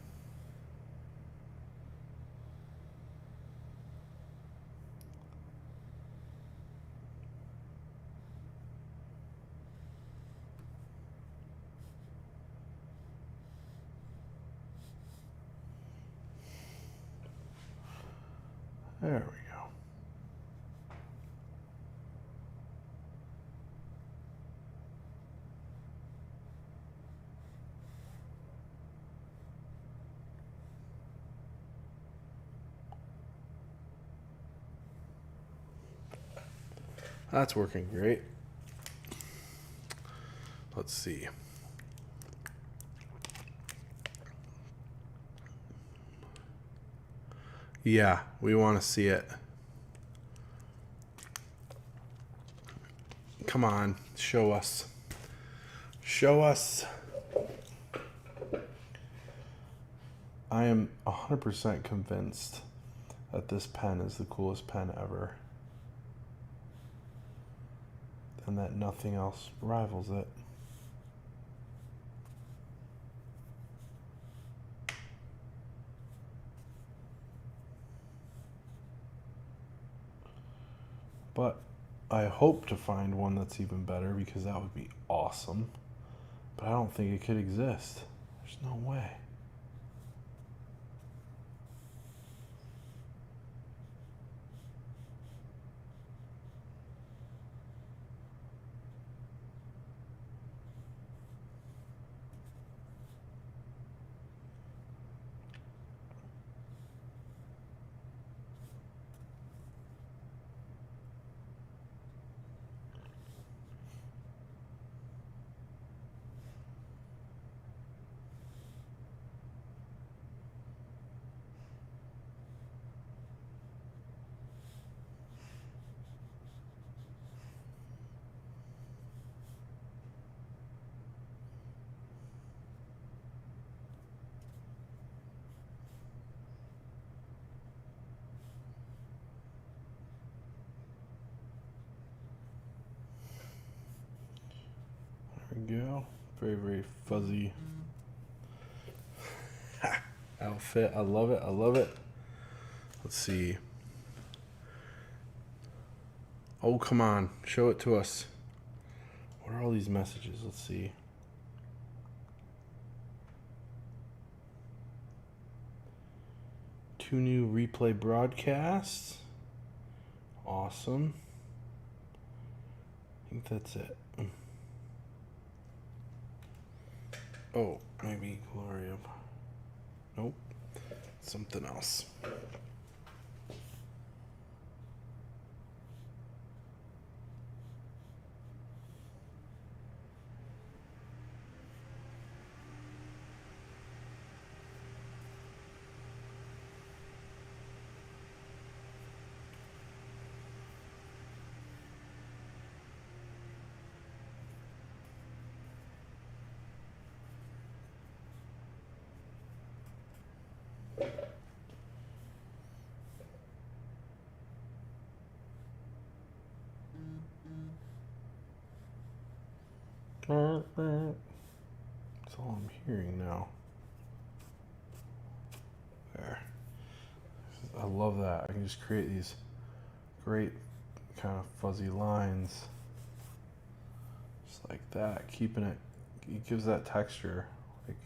There we go. That's working great. Let's see. Yeah, we want to see it. Come on, show us. Show us. I am 100% convinced that this pen is the coolest pen ever. And that nothing else rivals it. But I hope to find one that's even better, because that would be awesome. But I don't think it could exist. There's no way. There we go. Very, very fuzzy outfit. I love it. I love it. Let's see. Oh, come on. Show it to us. What are all these messages? Let's see. Two new replay broadcasts. Awesome. I think that's it. Oh, maybe Gloria. Nope. Something else. That's all I'm hearing now. There. I love that. I can just create these great kind of fuzzy lines. Just like that. Keeping it, it gives that texture. Like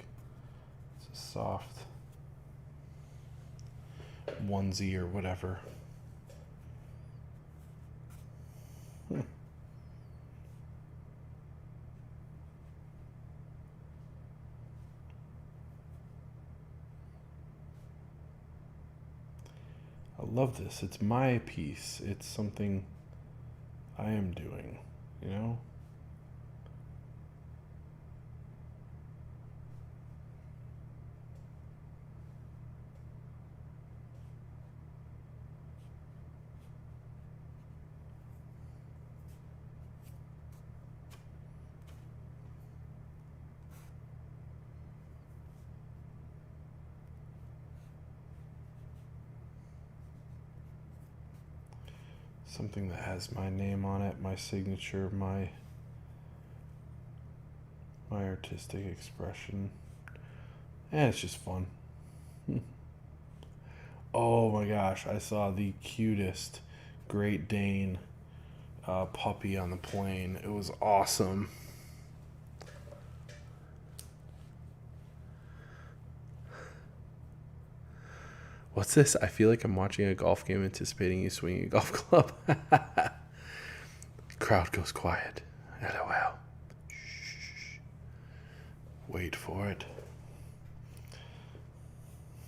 it's a soft onesie or whatever. I love this. It's my piece. It's something I am doing, you know? Something that has my name on it, my signature, my artistic expression. And it's just fun. Oh my gosh, I saw the cutest Great Dane puppy on the plane. It was awesome. What's this? I feel like I'm watching a golf game, anticipating you swinging a golf club. Crowd goes quiet. LOL. Shh. Wait for it.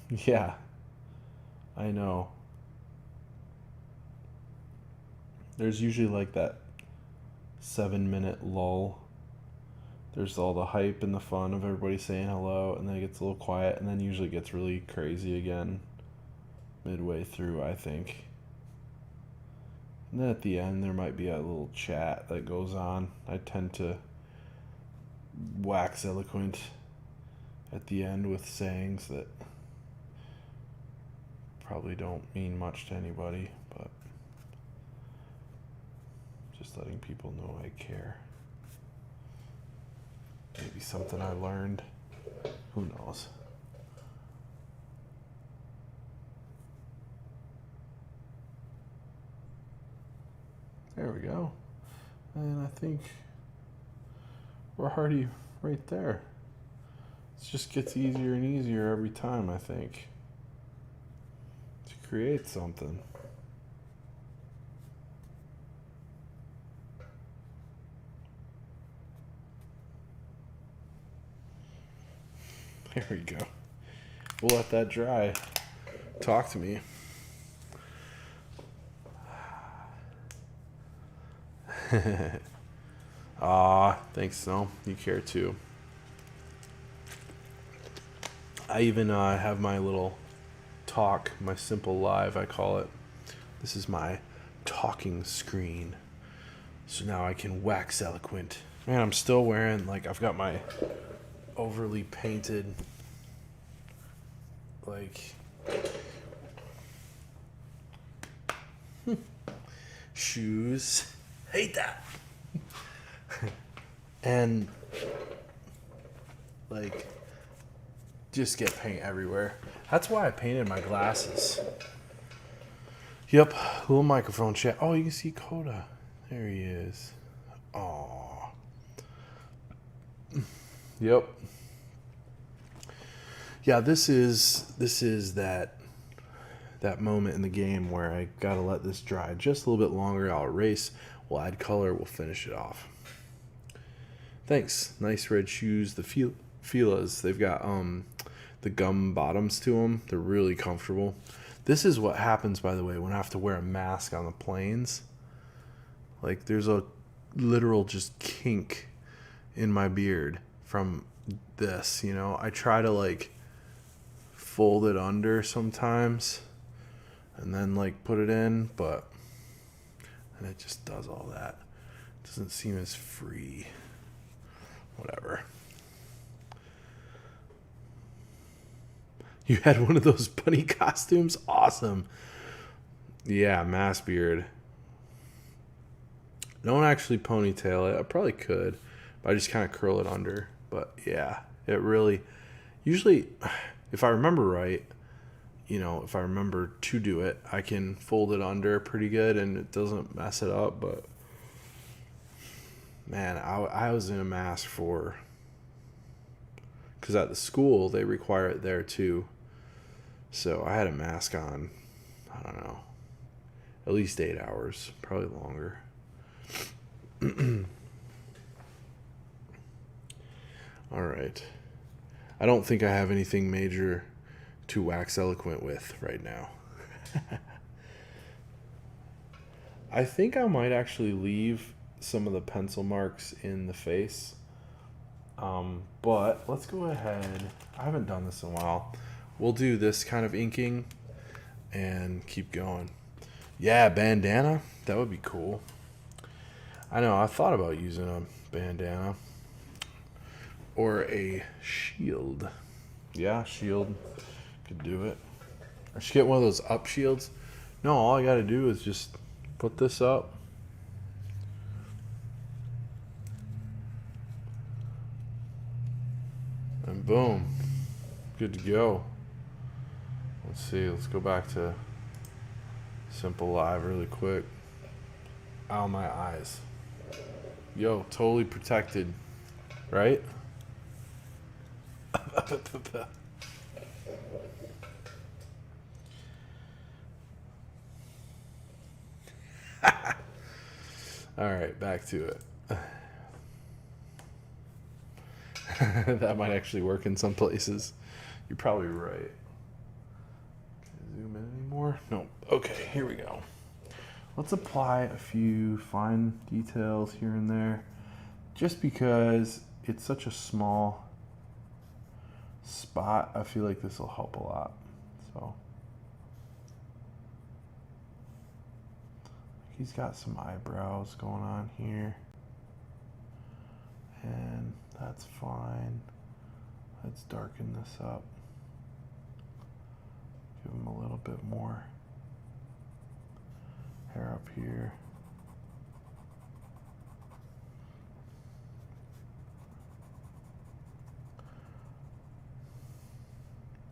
Yeah, I know. There's usually like that 7-minute lull. There's all the hype and the fun of everybody saying hello, and then it gets a little quiet, and then usually it gets really crazy again midway through, I think. And then at the end, there might be a little chat that goes on. I tend to wax eloquent at the end with sayings that probably don't mean much to anybody, but just letting people know I care. Maybe something I learned. Who knows? There we go. And I think we're already right there. It just gets easier and easier every time, I think, to create something. There we go. We'll let that dry. Talk to me. Aw, thanks, Snow. You care too. I even have my little talk, my simple live, I call it. This is my talking screen. So now I can wax eloquent. Man, I'm still wearing, like, I've got my overly painted, like, shoes. Hate that. And, like, just get paint everywhere. That's why I painted my glasses. Yep, little microphone chat. Oh, you can see Coda. There he is. Aw. Yep. Yeah, this is that moment in the game where I gotta let this dry just a little bit longer. I'll erase, we'll add color, we'll finish it off. Thanks. Nice red shoes. The Fila's, they've got the gum bottoms to them. They're really comfortable. This is what happens, by the way, when I have to wear a mask on the planes. Like, there's a literal just kink in my beard from this, you know. I try to, like, fold it under sometimes and then, like, put it in, but and it just does all that. It doesn't seem as free. Whatever. You had one of those bunny costumes? Awesome. Yeah, mask beard. Don't actually ponytail it. I probably could, but I just kind of curl it under. But yeah, it really, usually, if I remember right, you know, if I remember to do it, I can fold it under pretty good and it doesn't mess it up. But man, I was in a mask because at the school they require it there too. So I had a mask on, I don't know, at least 8 hours, probably longer. All right. I don't think I have anything major to wax eloquent with right now. I think I might actually leave some of the pencil marks in the face. But let's go ahead. I haven't done this in a while. We'll do this kind of inking and keep going. Yeah, bandana. That would be cool. I know, I thought about using a bandana or a shield. Yeah, shield could do it. I should get one of those up shields. No, all I got to do is just put this up. And boom, good to go. Let's see, let's go back to Simple Live really quick. Ow, my eyes. Yo, totally protected, right? All right, back to it. That might actually work in some places. You're probably right. Can I zoom in anymore? No. Okay, here we go. Let's apply a few fine details here and there. Just because it's such a small spot, I feel like this will help a lot. So he's got some eyebrows going on here. And that's fine. Let's darken this up. Give him a little bit more hair up here.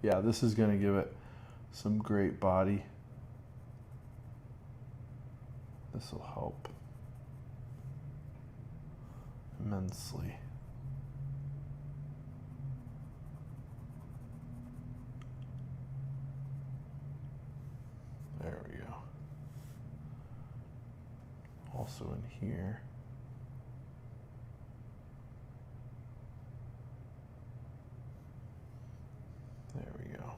Yeah, this is going to give it some great body. This will help immensely. There we go. Also in here. There we go.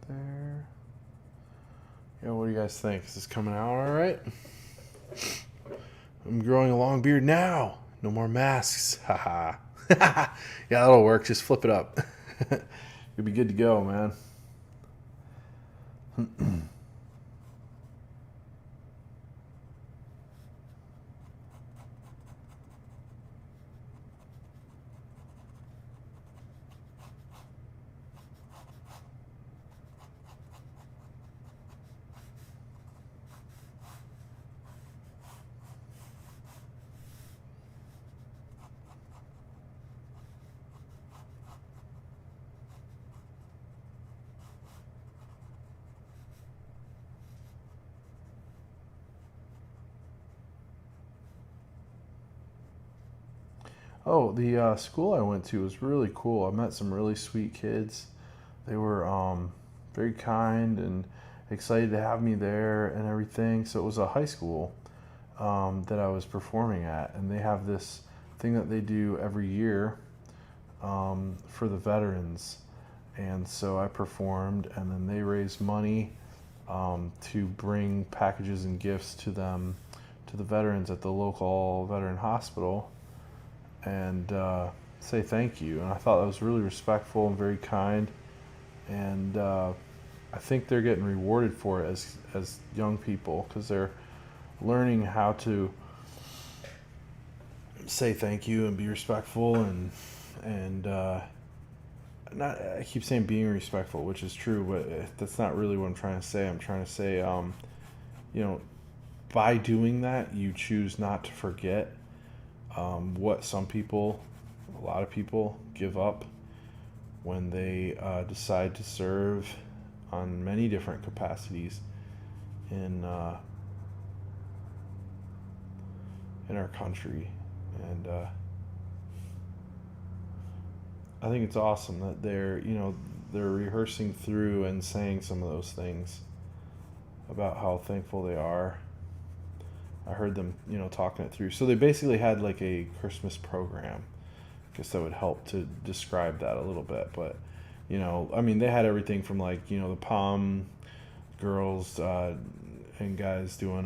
There. Yeah, what do you guys think? Is this coming out all right? I'm growing a long beard now. No more masks. Haha. Yeah, that'll work. Just flip it up. You'll be good to go, man. Oh, the school I went to was really cool. I met some really sweet kids. They were very kind and excited to have me there and everything. So it was a high school that I was performing at, and they have this thing that they do every year for the veterans. And so I performed, and then they raised money to bring packages and gifts to them, to the veterans at the local veteran hospital, and say thank you. And I thought that was really respectful and very kind. And I think they're getting rewarded for it as young people, because they're learning how to say thank you and be respectful and not, I keep saying being respectful, which is true, but that's not really what I'm trying to say. I'm trying to say, by doing that, you choose not to forget what some people, a lot of people, give up when they decide to serve on many different capacities in our country. And I think it's awesome that they're rehearsing through and saying some of those things about how thankful they are. I heard them, talking it through. So they basically had like a Christmas program. I guess that would help to describe that a little bit. But, they had everything from like, the pom girls and guys doing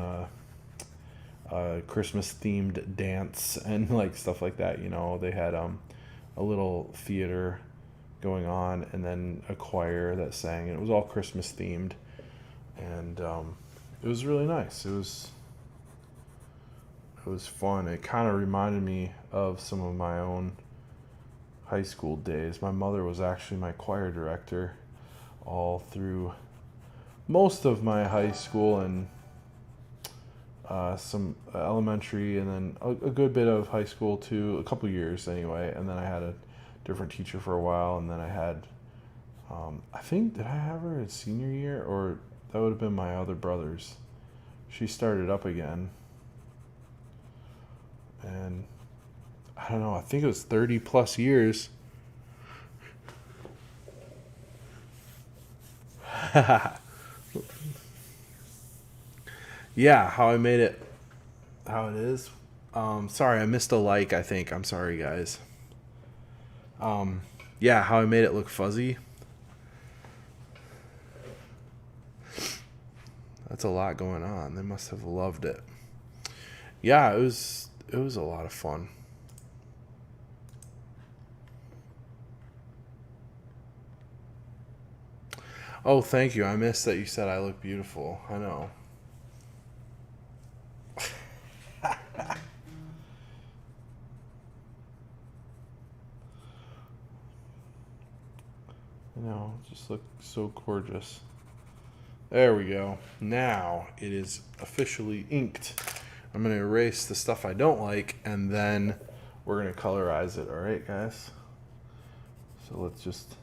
a Christmas themed dance and like stuff like that. They had a little theater going on, and then a choir that sang, and it was all Christmas themed. And it was really nice. It was fun. It kind of reminded me of some of my own high school days. My mother was actually my choir director all through most of my high school and some elementary, and then a good bit of high school too, a couple years anyway. And then I had a different teacher for a while, and then I had, I think, did I have her in senior year, or that would have been my other brother's. She started up again, and I don't know, I think it was 30 plus years. Yeah, how I made it how it is. Sorry, I missed a like, I think. I'm sorry, guys. Yeah, how I made it look fuzzy. That's a lot going on. They must have loved it. Yeah, it was a lot of fun. Oh, thank you. I missed that you said I look beautiful. I know. I know, just look so gorgeous. There we go. Now it is officially inked. I'm going to erase the stuff I don't like, and then we're going to colorize it. All right, guys? So let's just...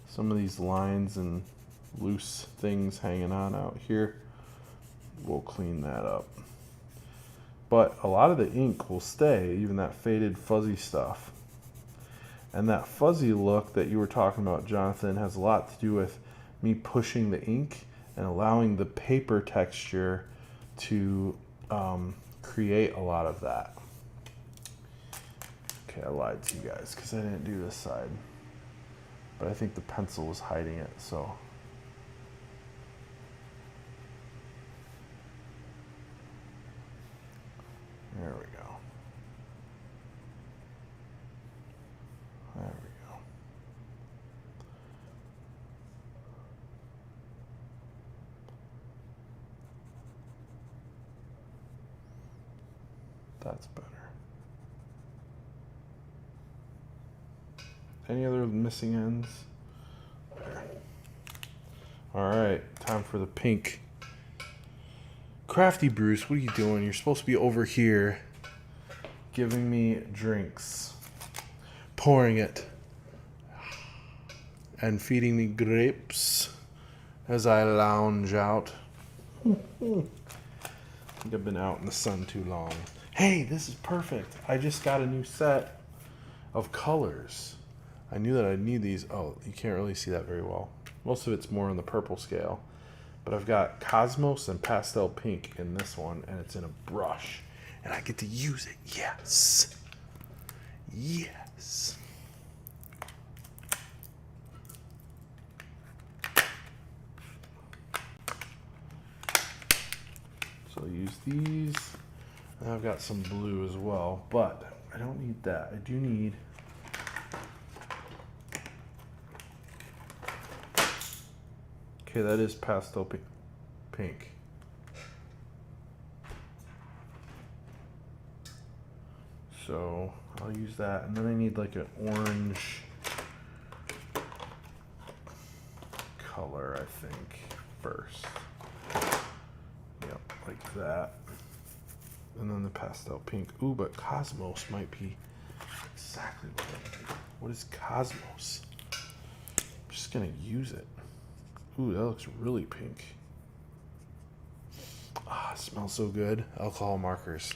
Some of these lines and loose things hanging on out here, we'll clean that up. But a lot of the ink will stay, even that faded fuzzy stuff. And that fuzzy look that you were talking about, Jonathan, has a lot to do with me pushing the ink and allowing the paper texture to create a lot of that. Okay, I lied to you guys because I didn't do this side. But I think the pencil was hiding it, so. There we go. There we go. That's better. Any other missing ends? There. All right, time for the pink. Crafty Bruce, what are you doing? You're supposed to be over here giving me drinks, pouring it, and feeding me grapes as I lounge out. I think I've been out in the sun too long. Hey, this is perfect. I just got a new set of colors. I knew that I'd need these. Oh, you can't really see that very well. Most of it's more on the purple scale. But I've got Cosmos and Pastel Pink in this one, and it's in a brush. And I get to use it. Yes. Yes. So I'll use these. And I've got some blue as well, but I don't need that. I do need... Okay, that is pastel pink. So I'll use that, and then I need like an orange color, I think, first. Yep, like that. And then the pastel pink. Ooh, but Cosmos might be exactly what I need. What is Cosmos? I'm just gonna use it. Ooh, that looks really pink. Ah, it smells so good. Alcohol markers.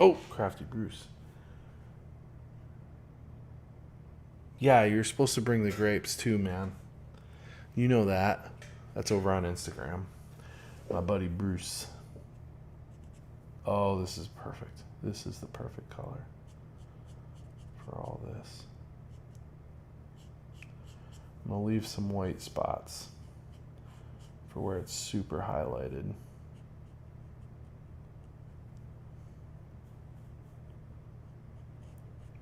Oh, Crafty Bruce. Yeah, you're supposed to bring the grapes too, man. You know that. That's over on Instagram. My buddy Bruce. Oh, this is perfect. This is the perfect color for all this. I'm going to leave some white spots for where it's super highlighted.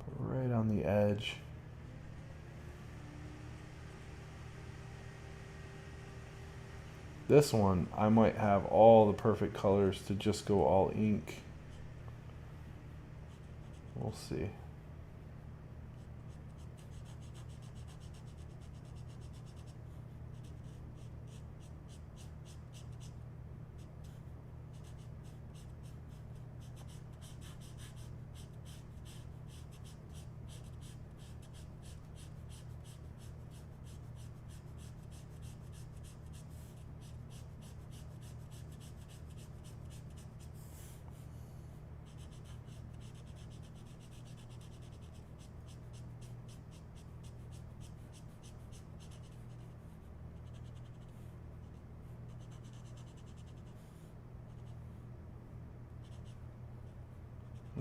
Put right on the edge. This one, I might have all the perfect colors to just go all ink. We'll see.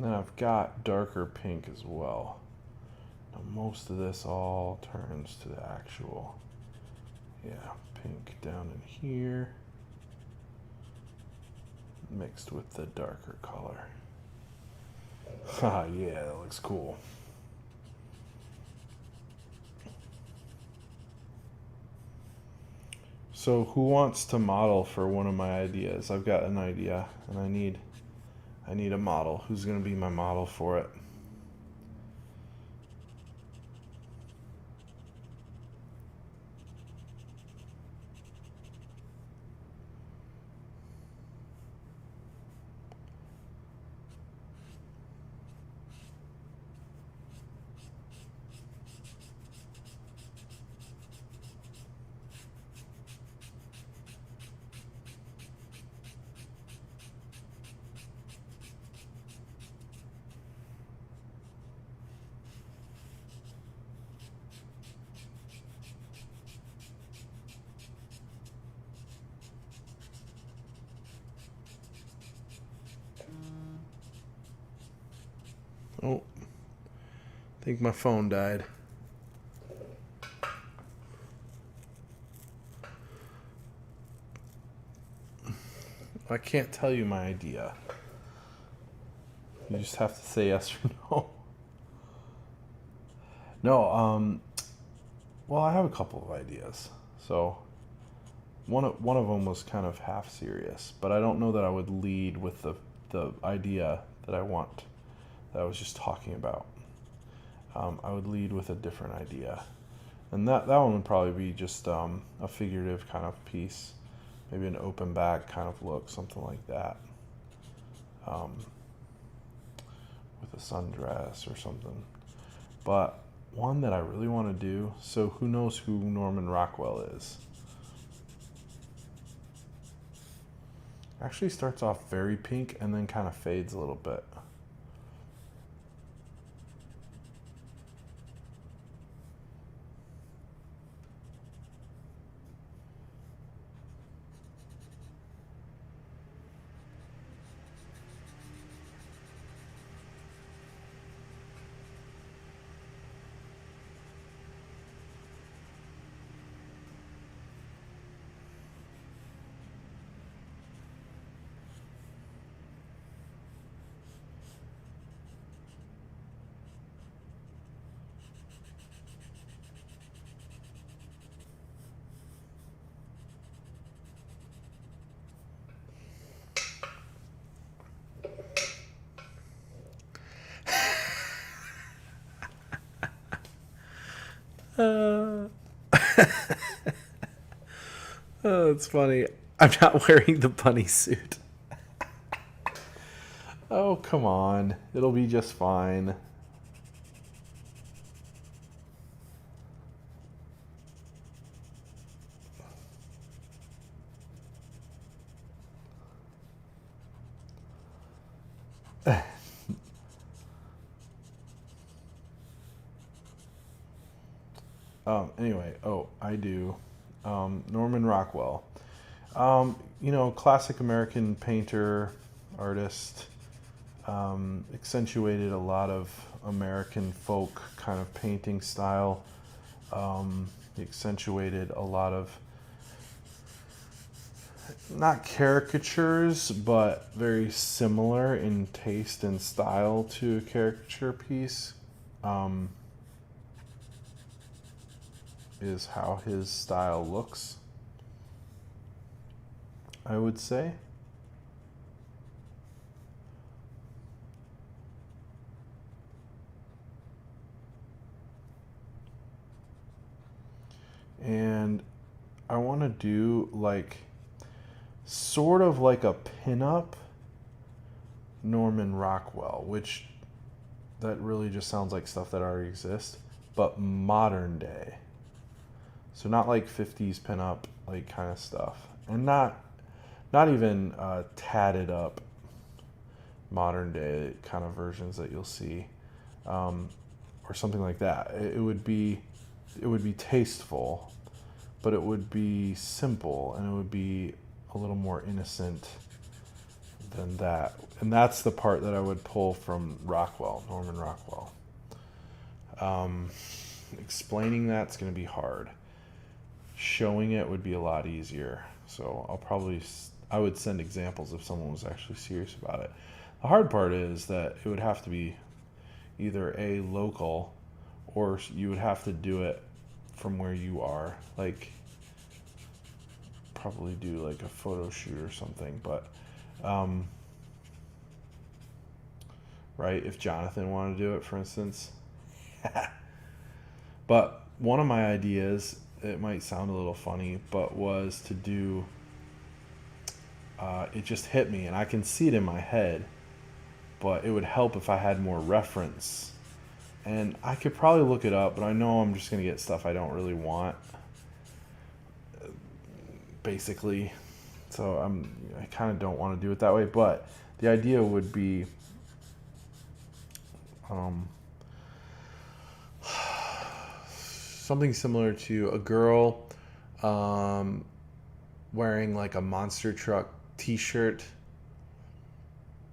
then I've got darker pink as well. Now most of this all turns to the actual, pink down in here, mixed with the darker color. Ah, yeah, that looks cool. So who wants to model for one of my ideas? I've got an idea, and I need a model. Who's going to be my model for it? Oh, I think my phone died. I can't tell you my idea. You just have to say yes or no. No, well, I have a couple of ideas. So one of them was kind of half serious, but I don't know that I would lead with the idea that I want, that I was just talking about. I would lead with a different idea. And that one would probably be just a figurative kind of piece, maybe an open back kind of look, something like that, with a sundress or something. But one that I really want to do, so who knows who Norman Rockwell is? Actually starts off very pink and then kind of fades a little bit. Oh, it's funny. I'm not wearing the bunny suit. Oh, come on. It'll be just fine. Anyway, I do. Norman Rockwell. Classic American painter, artist, accentuated a lot of American folk kind of painting style. He accentuated a lot of, not caricatures, but very similar in taste and style to a caricature piece. Is how his style looks, I would say. And I want to do sort of like a pinup Norman Rockwell, which that really just sounds like stuff that already exists, but modern day. So not like 50s pinup kind of stuff, and not even tatted up modern day kind of versions that you'll see, or something like that. It would be tasteful, but it would be simple, and it would be a little more innocent than that. And that's the part that I would pull from Rockwell, Norman Rockwell. Explaining that's going to be hard. Showing it would be a lot easier. So I would send examples if someone was actually serious about it. The hard part is that it would have to be either a local, or you would have to do it from where you are. Like, probably do like a photo shoot or something. But, right, if Jonathan wanted to do it, for instance. But one of my ideas, it might sound a little funny, but was to do, it just hit me, and I can see it in my head, but it would help if I had more reference. And I could probably look it up, but I know I'm just going to get stuff I don't really want, basically. So I kind of don't want to do it that way, but the idea would be, something similar to a girl wearing like a monster truck t-shirt.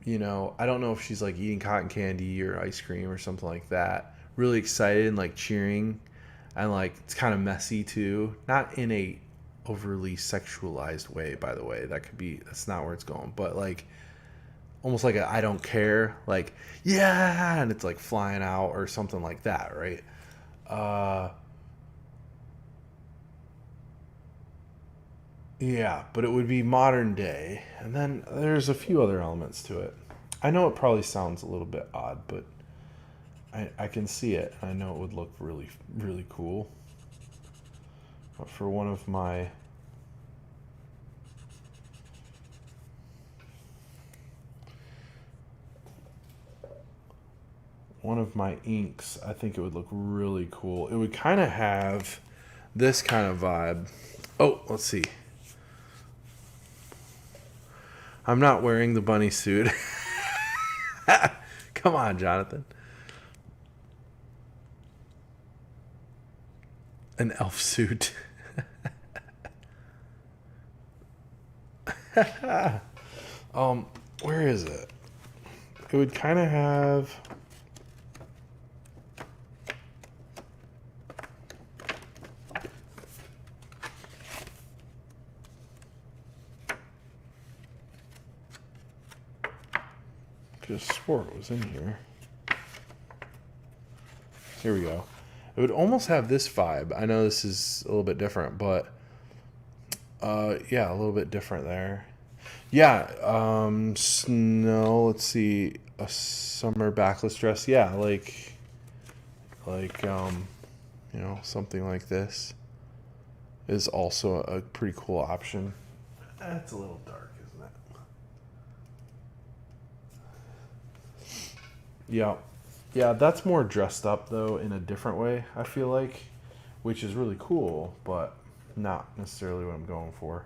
You know, I don't know if she's like eating cotton candy or ice cream or something like that. Really excited and like cheering, and like it's kind of messy too. Not in a overly sexualized way, by the way. That's not where it's going. But like almost like a I don't care, like yeah, and it's like flying out or something like that, right? Yeah, but it would be modern day. And then there's a few other elements to it. I know it probably sounds a little bit odd, but I can see it. I know it would look really, really cool. But for one of my inks, I think it would look really cool. It would kind of have this kind of vibe. Oh, let's see. I'm not wearing the bunny suit. Come on, Jonathan. An elf suit. Where is it? It would kind of have... Just swore it was in here. Here we go. It would almost have this vibe. I know this is a little bit different, but yeah, a little bit different there. Yeah, snow. Let's see, a summer backless dress. Yeah, like you know, something like this is also a pretty cool option. That's a little dark, isn't it? Yeah. Yeah, that's more dressed up, though, in a different way, I feel like, which is really cool, but not necessarily what I'm going for.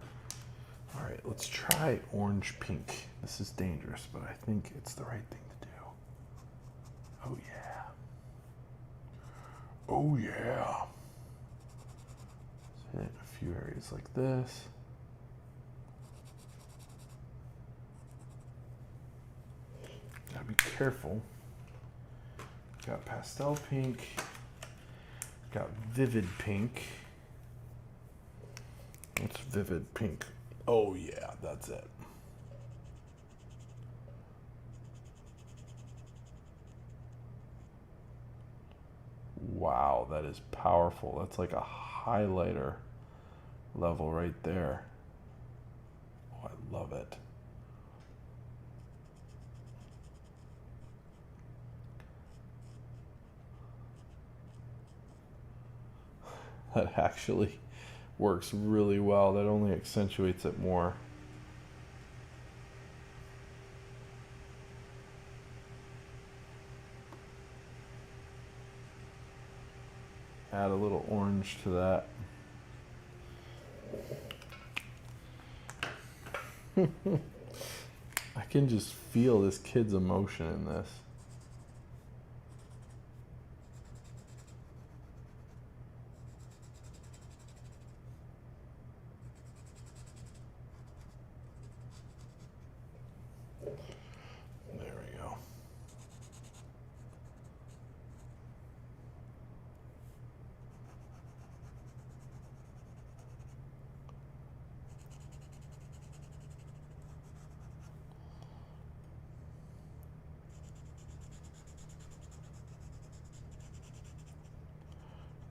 All right, let's try orange pink. This is dangerous, but I think it's the right thing to do. Oh, yeah. Oh, yeah. Let's hit a few areas like this. Gotta be careful. Got pastel pink, got vivid pink. What's vivid pink? Oh yeah, that's it. Wow, that is powerful. That's like a highlighter level right there. Oh, I love it. That actually works really well. That only accentuates it more. Add a little orange to that. I can just feel this kid's emotion in this.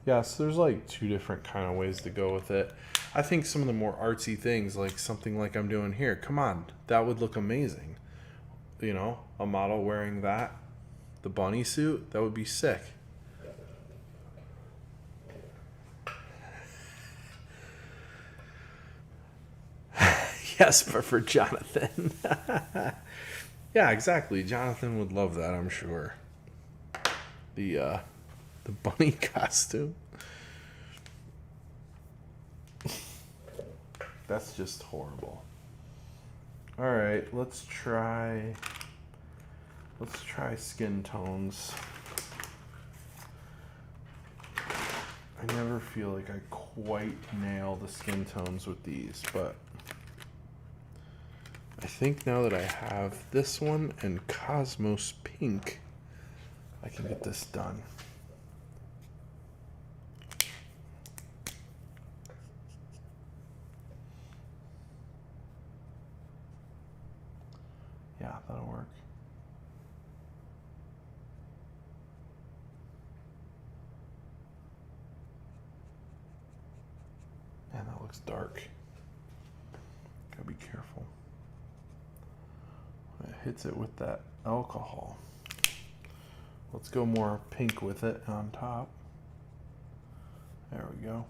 Yeah, so there's like two different kind of ways to go with it. I think some of the more artsy things, like something like I'm doing here, come on, that would look amazing. You know, a model wearing that, the bunny suit, that would be sick. Yes, but for Jonathan. Yeah, exactly. Jonathan would love that, I'm sure. The bunny costume. That's just horrible. All right, let's try skin tones. I never feel like I quite nail the skin tones with these, but I think now that I have this one and Cosmos Pink, I can get this done. Yeah, that'll work. Man, that looks dark. Gotta be careful. It hits it with that alcohol. Let's go more pink with it on top. There we go.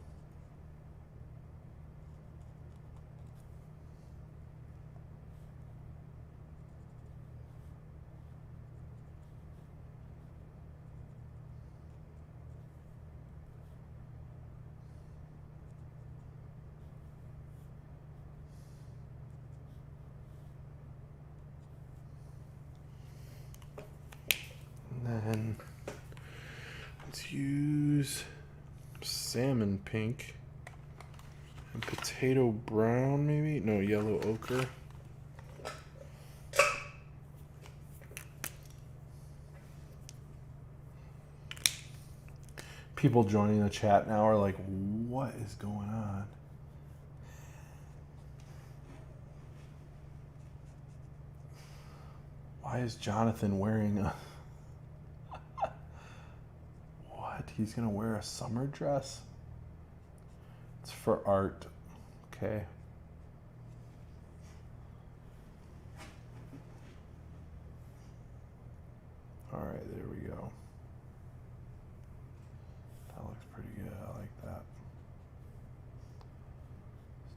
And then let's use salmon pink and potato brown, maybe? No, yellow ochre. People joining the chat now are like, what is going on? Why is Jonathan wearing a... What? He's gonna wear a summer dress? It's for art. Okay. Alright, there we go. That looks pretty good. I like that.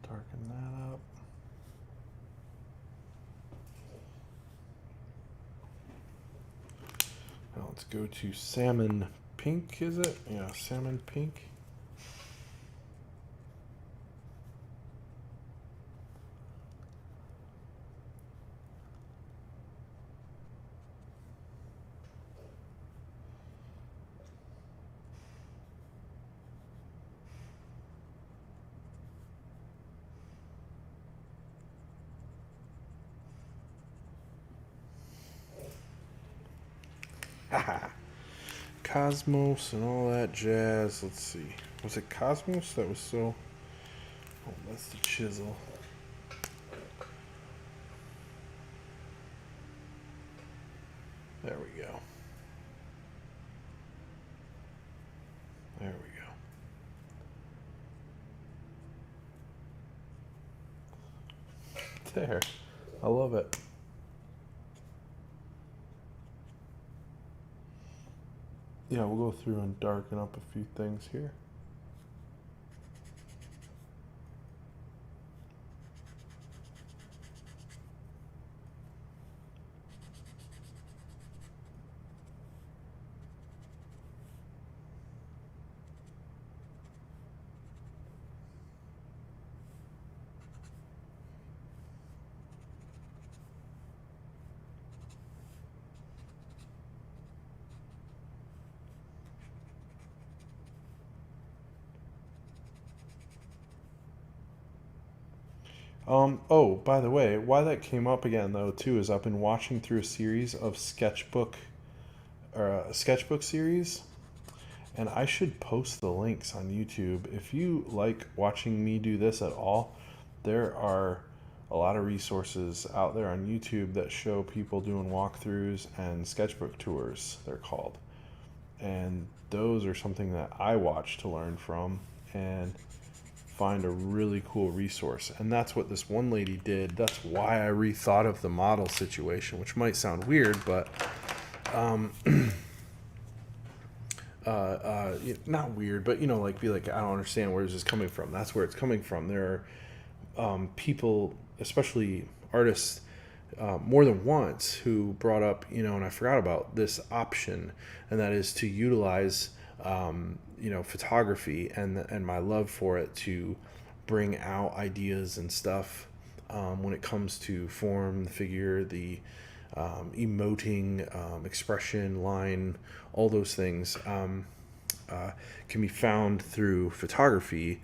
Let's darken that up. Now let's go to salmon pink, is it? Yeah, salmon pink. Cosmos and all that jazz. Let's see. Was it Cosmos that was so... Oh, that's the chisel. There we go. There we go. There. I love it. Yeah, we'll go through and darken up a few things here. Oh, by the way, why that came up again though too is I've been watching through a series of a sketchbook series, and I should post the links on YouTube. If you like watching me do this at all, there are a lot of resources out there on YouTube that show people doing walkthroughs and sketchbook tours, they're called. And those are something that I watch to learn from and find a really cool resource. And that's what this one lady did. That's why I rethought of the model situation, which might sound weird, but not weird, but like be like, I don't understand, where is this coming from? That's where it's coming from. There are people, especially artists, more than once, who brought up, and I forgot about this option, and that is to utilize photography and my love for it to bring out ideas and stuff when it comes to form, the figure, the emoting, expression, line, all those things can be found through photography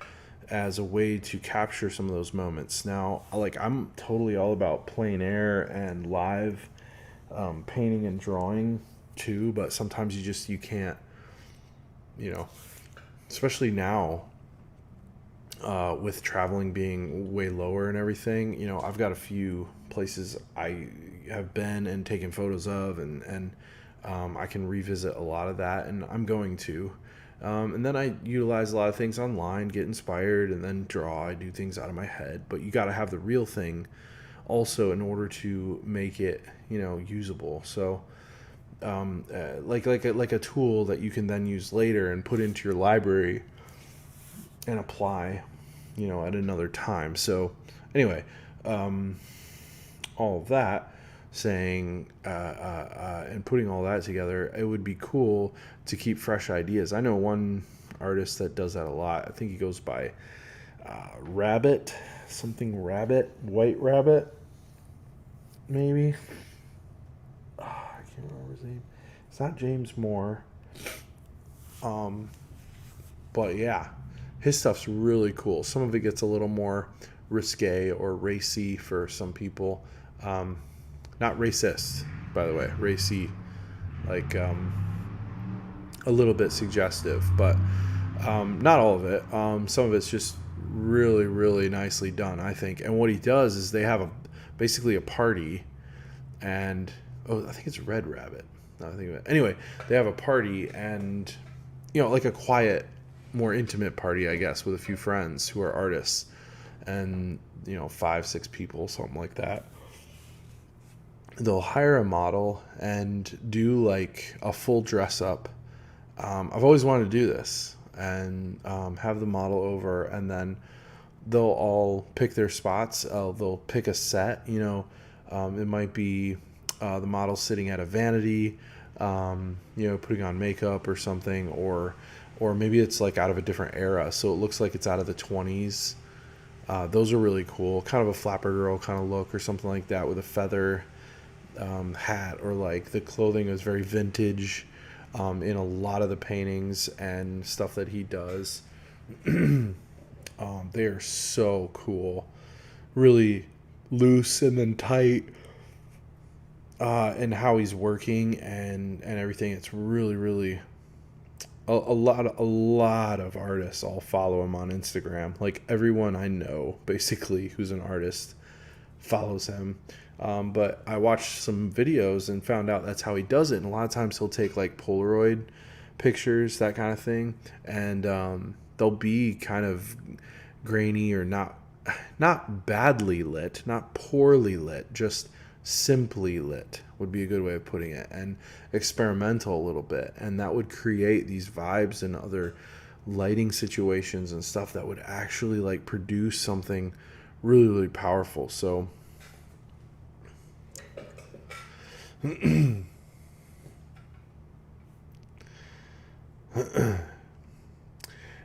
as a way to capture some of those moments. Now, like, I'm totally all about plein air and live painting and drawing too, but sometimes you can't, especially now with traveling being way lower and everything. I've got a few places I have been and taken photos of, and I can revisit a lot of that, and I'm going to. And then I utilize a lot of things online, get inspired, and then draw. I do things out of my head, but you got to have the real thing also in order to make it, usable. So, like a tool that you can then use later and put into your library and apply, at another time. So, anyway, all of that saying and putting all that together, it would be cool to keep fresh ideas. I know one artist that does that a lot. I think he goes by Rabbit, White Rabbit, maybe. I can't remember his name. It's not James Moore. But yeah, his stuff's really cool. Some of it gets a little more risque or racy for some people. Not racist, by the way. Racy, like a little bit suggestive, but not all of it. Some of it's just really, really nicely done, I think. And what he does is they have basically a party, and I think it's Red Rabbit. Now I think of it. Anyway, they have a party, and like a quiet, more intimate party, I guess, with a few friends who are artists, and 5-6 people, something like that. They'll hire a model and do like a full dress up. I've always wanted to do this, and have the model over, and then they'll all pick their spots. They'll pick a set. It might be the model sitting at a vanity, putting on makeup or something, or maybe it's like out of a different era, so it looks like it's out of the 20s. Those are really cool. Kind of a flapper girl kind of look or something like that, with a feather hat, or like the clothing is very vintage in a lot of the paintings and stuff that he does. They are so cool, really loose and then tight, and how he's working and everything. It's really, really a lot of artists. I'll follow him on Instagram. Like everyone I know basically who's an artist follows him. But I watched some videos and found out that's how he does it. And a lot of times he'll take like Polaroid pictures, that kind of thing, and they'll be kind of grainy or not badly lit, not poorly lit, just simply lit would be a good way of putting it, and experimental a little bit, and that would create these vibes and other lighting situations and stuff that would actually like produce something really, really powerful. So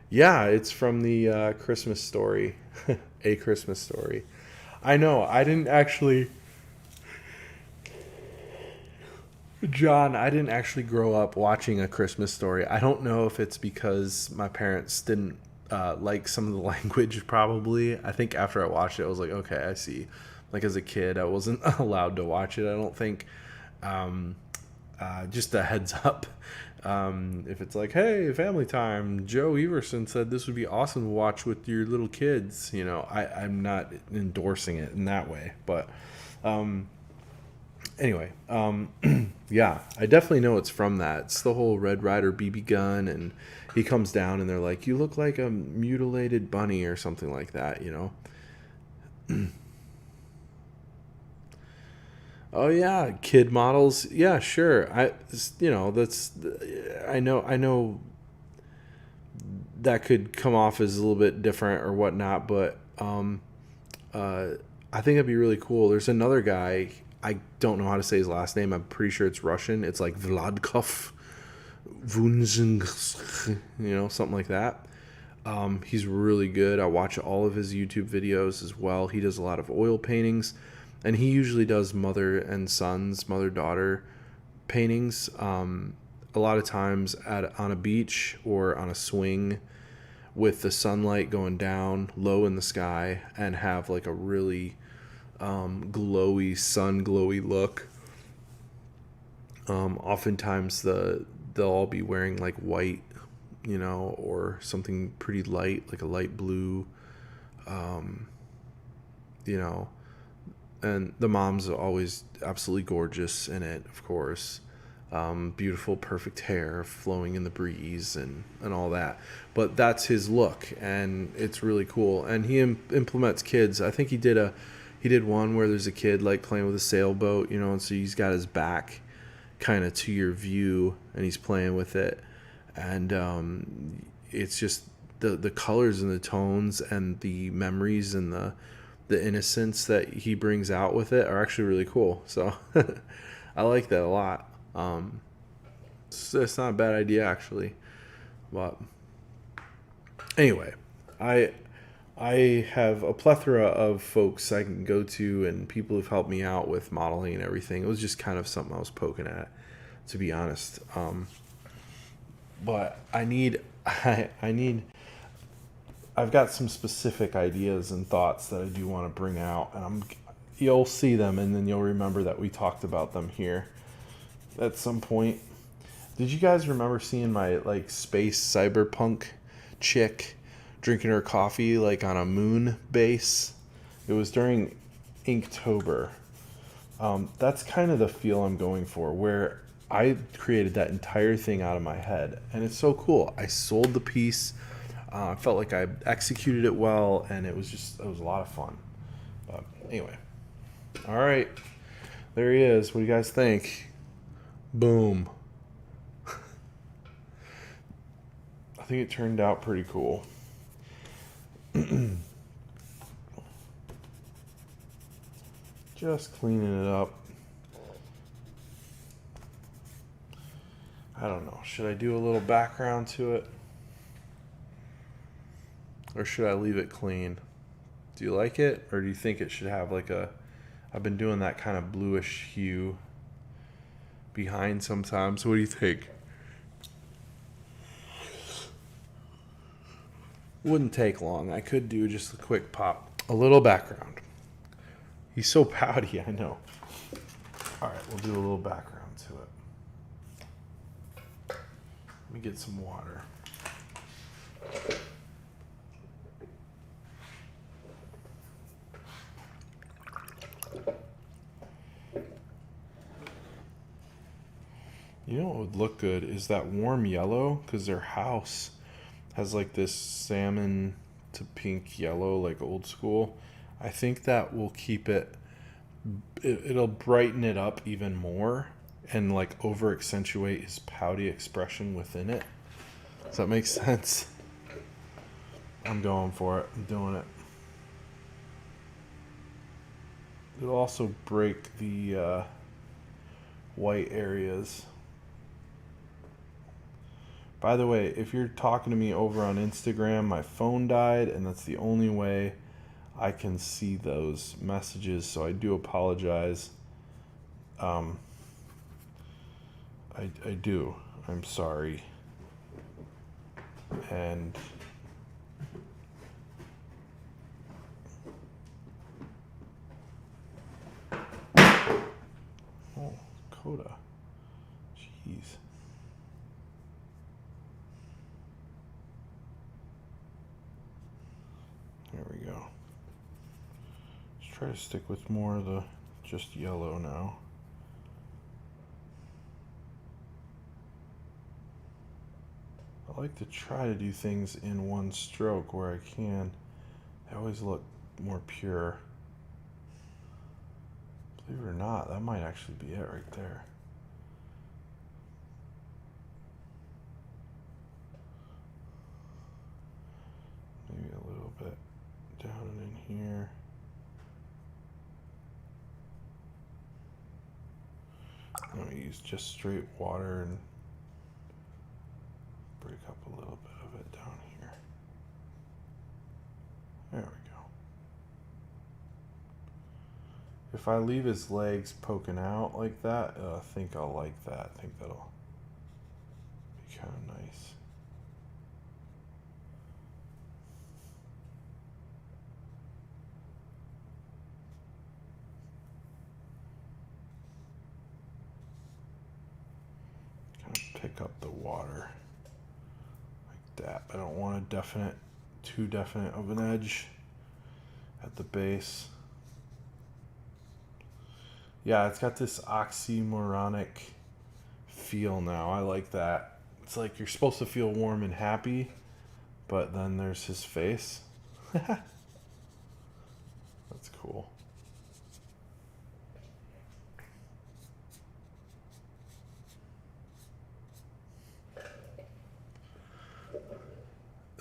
yeah, it's from the Christmas Story. A Christmas Story. I know, I didn't actually grow up watching A Christmas Story. I don't know if it's because my parents didn't like some of the language, probably. I think after I watched it, I was like, okay, I see. Like as a kid, I wasn't allowed to watch it, I don't think. Just a heads up. If it's like, hey, family time, Joe Everson said this would be awesome to watch with your little kids, I'm not endorsing it in that way, but Anyway, yeah, I definitely know it's from that. It's the whole Red Ryder BB gun, and he comes down and they're like, "You look like a mutilated bunny" or something like that, you know. Oh yeah, kid models. Yeah, sure. That's I know that could come off as a little bit different or whatnot, but uh, I think it'd be really cool. There's another guy. I don't know how to say his last name. I'm pretty sure it's Russian. It's like Vladkov Vunzing, something like that. He's really good. I watch all of his YouTube videos as well. He does a lot of oil paintings, and he usually does mother and sons, mother daughter paintings. A lot of times on a beach or on a swing with the sunlight going down low in the sky, and have like a really glowy, sun glowy look. Oftentimes they'll all be wearing like white, or something pretty light, like a light blue, you know, and the moms are always absolutely gorgeous in it, of course. Beautiful, perfect hair flowing in the breeze and all that. But that's his look, and it's really cool. And he implements kids. I think he did one where there's a kid like playing with a sailboat, and so he's got his back kind of to your view, and he's playing with it, and it's just the colors and the tones and the memories and the innocence that he brings out with it are actually really cool. So I like that a lot. It's not a bad idea actually, but anyway, I have a plethora of folks I can go to and people who've helped me out with modeling and everything. It was just kind of something I was poking at, to be honest. But I've got some specific ideas and thoughts that I do want to bring out, and you'll see them, and then you'll remember that we talked about them here at some point. Did you guys remember seeing my like space cyberpunk chick drinking her coffee like on a moon base? It was during Inktober. That's kind of the feel I'm going for, where I created that entire thing out of my head, and it's so cool. I sold the piece. I felt like I executed it well, and it was a lot of fun. But anyway, all right, there he is. What do you guys think? Boom. I think it turned out pretty cool. Just cleaning it up. I don't know. Should I do a little background to it? Or should I leave it clean? Do you like it? Or do you think it should have like I've been doing that kind of bluish hue behind sometimes. What do you think? Wouldn't take long. I could do just a quick pop. A little background. He's so pouty, I know. All right, we'll do a little background to it. Let me get some water. You know what would look good is that warm yellow, because their house has like this salmon to pink yellow, like old school. I think that will keep it'll brighten it up even more and like over accentuate his pouty expression within it. Does that make sense? I'm going for it. I'm doing it. It'll also break the white areas. By the way, if you're talking to me over on Instagram, my phone died, and that's the only way I can see those messages, so I do apologize. I do. I'm sorry. And oh, Coda. Jeez. There we go. Let's try to stick with more of the just yellow now. I like to try to do things in one stroke where I can. They always look more pure. Believe it or not, that might actually be it right there. Maybe a little bit down in here. I'm going to use just straight water and break up a little bit of it down here. There we go. If I leave his legs poking out like that, I think I'll like that. I think that'll be kind of nice. Pick up the water like that. I don't want too definite of an edge at the base. Yeah, it's got this oxymoronic feel now. I like that. It's like you're supposed to feel warm and happy, but then there's his face. That's cool.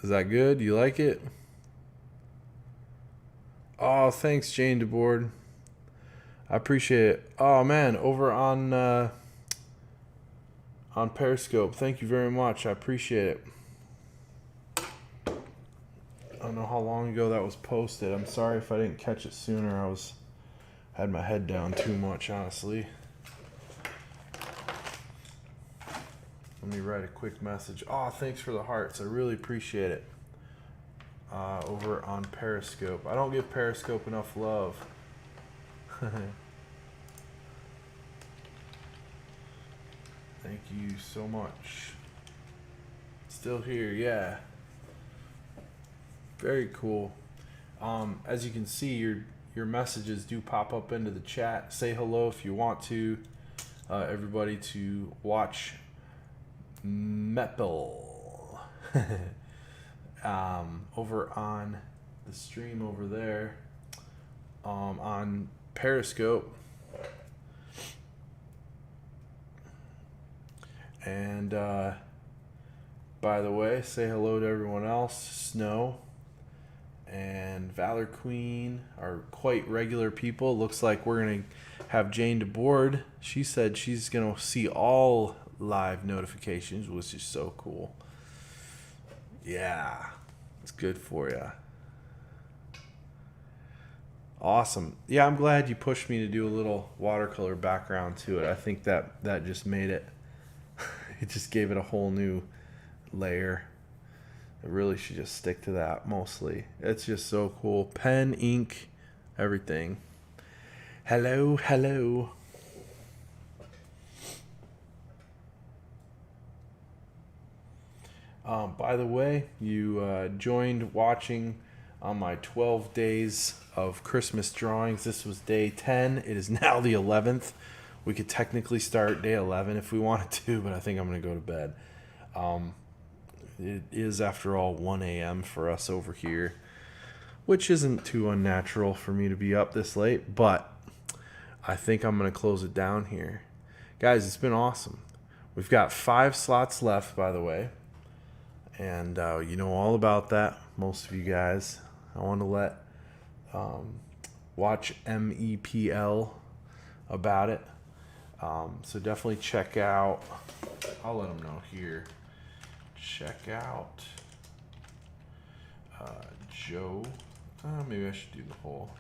Is that good? You like it? Oh, thanks, Jane DeBoard. I appreciate it. Oh man, over on Periscope. Thank you very much. I appreciate it. I don't know how long ago that was posted. I'm sorry if I didn't catch it sooner. Had my head down too much, honestly. Let me write a quick message. Oh, thanks for the hearts. I really appreciate it. Over on Periscope. I don't give Periscope enough love. Thank you so much. Still here, yeah. Very cool. As you can see, your messages do pop up into the chat. Say hello if you want to. Everybody to watch Meppel over on the stream over there on Periscope. And by the way, say hello to everyone else. Snow and Valor Queen are quite regular people. Looks like we're going to have Jane DeBoard. She said she's going to see all live notifications, which is so cool. Yeah, it's good for you. Awesome. Yeah, I'm glad you pushed me to do a little watercolor background to it. I think that just made it, it just gave it a whole new layer. I really should just stick to that mostly. It's just so cool. Pen, ink, everything. Hello, hello. By the way, you joined watching on my 12 days of Christmas drawings. This was day 10. It is now the 11th. We could technically start day 11 if we wanted to, but I think I'm going to go to bed. It is, after all, 1 a.m. for us over here, which isn't too unnatural for me to be up this late, but I think I'm going to close it down here. Guys, it's been awesome. We've got 5 slots left, by the way, and you know all about that, most of you guys. I want to let watch MEPL about it. So definitely check out, I'll let them know here. Check out Joe. Maybe I should do the whole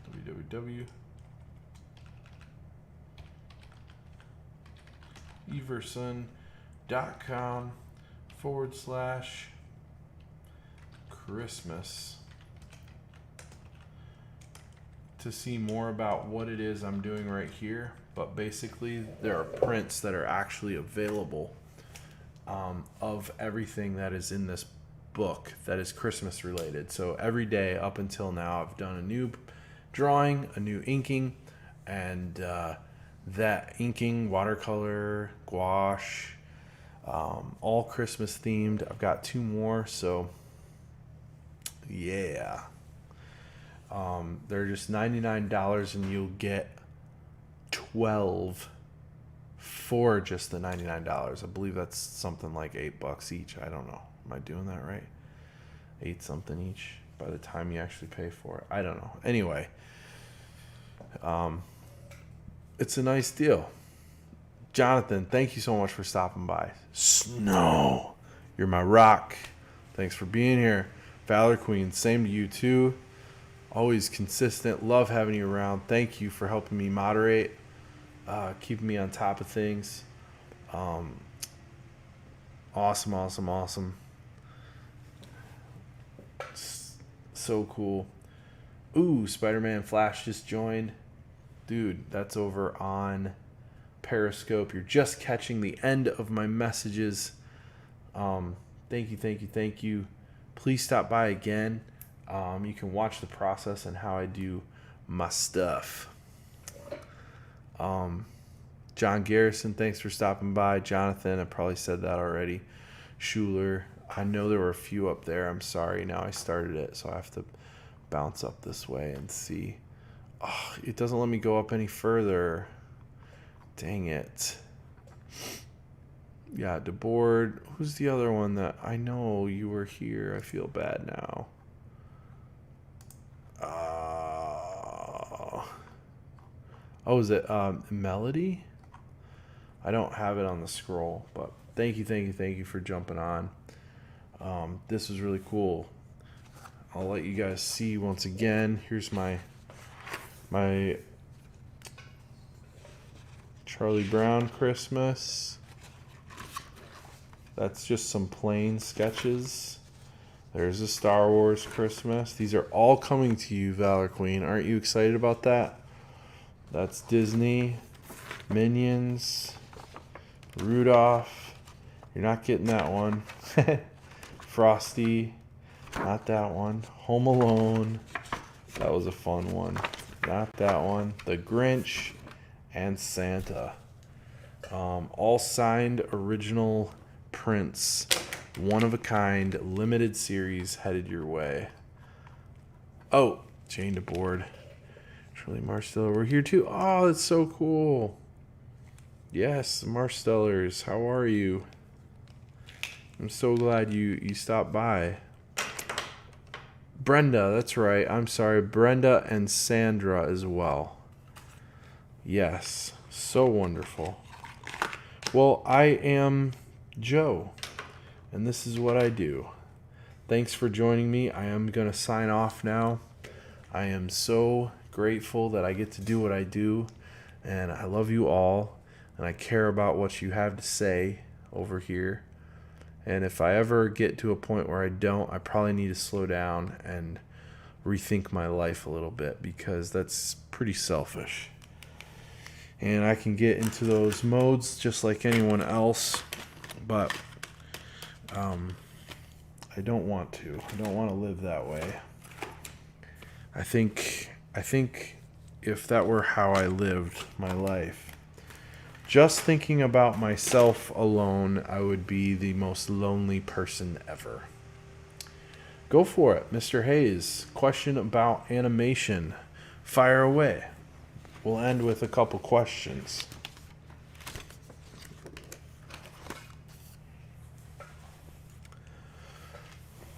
www.everson.com/Christmas to see more about what it is I'm doing right here. But basically, there are prints that are actually available of everything that is in this book that is Christmas related. So every day up until now, I've done a new drawing, a new inking, and that inking, watercolor, gouache, all Christmas themed. I've got 2 more, so yeah. They're just $99 and you'll get 12 for just the $99. I believe that's something like $8 each. I don't know. Am I doing that right? 8 something each by the time you actually pay for it. I don't know. Anyway, it's a nice deal. Jonathan, thank you so much for stopping by. Snow, you're my rock. Thanks for being here. Valor Queen, same to you too. Always consistent. Love having you around. Thank you for helping me moderate, keeping me on top of things. Awesome. So cool. Ooh, Spider-Man Flash just joined. Dude, that's over on Periscope. You're just catching the end of my messages. Thank you. Please stop by again. You can watch the process and how I do my stuff. John Garrison, thanks for stopping by. Jonathan, I probably said that already. Schuler, I know there were a few up there. I'm sorry. Now I started it, so I have to bounce up this way and see. Oh, it doesn't let me go up any further. Dang it. Yeah, DeBoard. Who's the other one that I know you were here? I feel bad now. Oh, is it Melody? I don't have it on the scroll, but thank you for jumping on. This is really cool. I'll let you guys see once again. Here's my Charlie Brown Christmas. That's just some plain sketches. There's a Star Wars Christmas. These are all coming to you, Valor Queen. Aren't you excited about that? That's Disney, Minions, Rudolph. You're not getting that one. Frosty, not that one. Home Alone, that was a fun one. Not that one. The Grinch and Santa. All signed original prints. One of a kind, limited series headed your way. Oh, Jane DeBoard. Shirley Marsteller, we're here too. Oh, that's so cool. Yes, Marstellers, how are you? I'm so glad you stopped by. Brenda, that's right. I'm sorry. Brenda and Sandra as well. Yes, so wonderful. Well, I am Joe, and this is what I do. Thanks for joining me. I am going to sign off now. I am so grateful that I get to do what I do, and I love you all, and I care about what you have to say over here. And if I ever get to a point where I don't, I probably need to slow down and rethink my life a little bit, because that's pretty selfish. And I can get into those modes just like anyone else, but I don't want to. I don't want to live that way. I think if that were how I lived my life, just thinking about myself alone, I would be the most lonely person ever. Go for it, Mr. Hayes. Question about animation. Fire away. We'll end with a couple questions.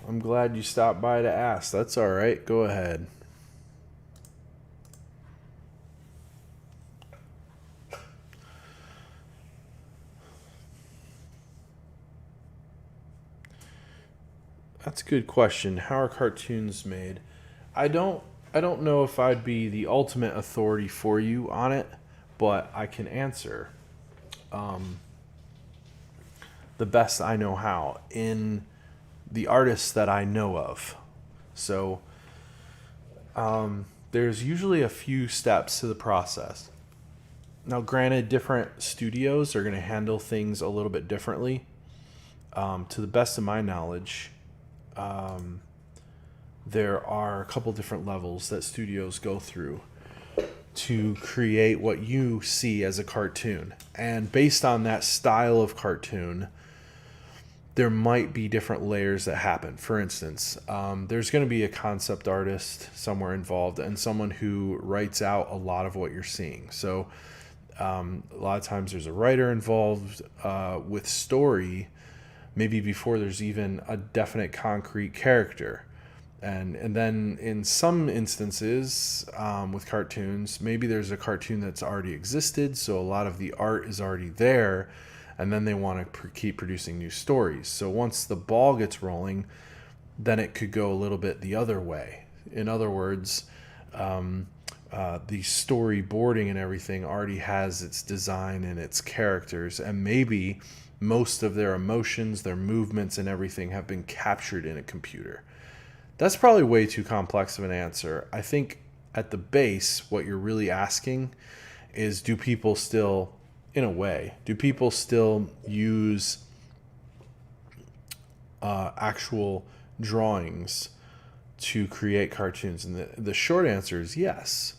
I'm glad you stopped by to ask. That's all right. Go ahead. That's a good question. How are cartoons made? I don't know if I'd be the ultimate authority for you on it, but I can answer the best I know how in the artists that I know of. So there's usually a few steps to the process. Now, granted, different studios are going to handle things a little bit differently. To the best of my knowledge, there are a couple different levels that studios go through to create what you see as a cartoon. And based on that style of cartoon, there might be different layers that happen. For instance, there's going to be a concept artist somewhere involved and someone who writes out a lot of what you're seeing. So a lot of times there's a writer involved with story, maybe before there's even a definite concrete character. And then in some instances with cartoons, maybe there's a cartoon that's already existed, so a lot of the art is already there, and then they want to keep producing new stories. So once the ball gets rolling, then it could go a little bit the other way. In other words, the storyboarding and everything already has its design and its characters, and maybe most of their emotions, their movements, and everything have been captured in a computer. That's probably way too complex of an answer. I think at the base, what you're really asking is, do people still, in a way, do people still use actual drawings to create cartoons? And the short answer is yes.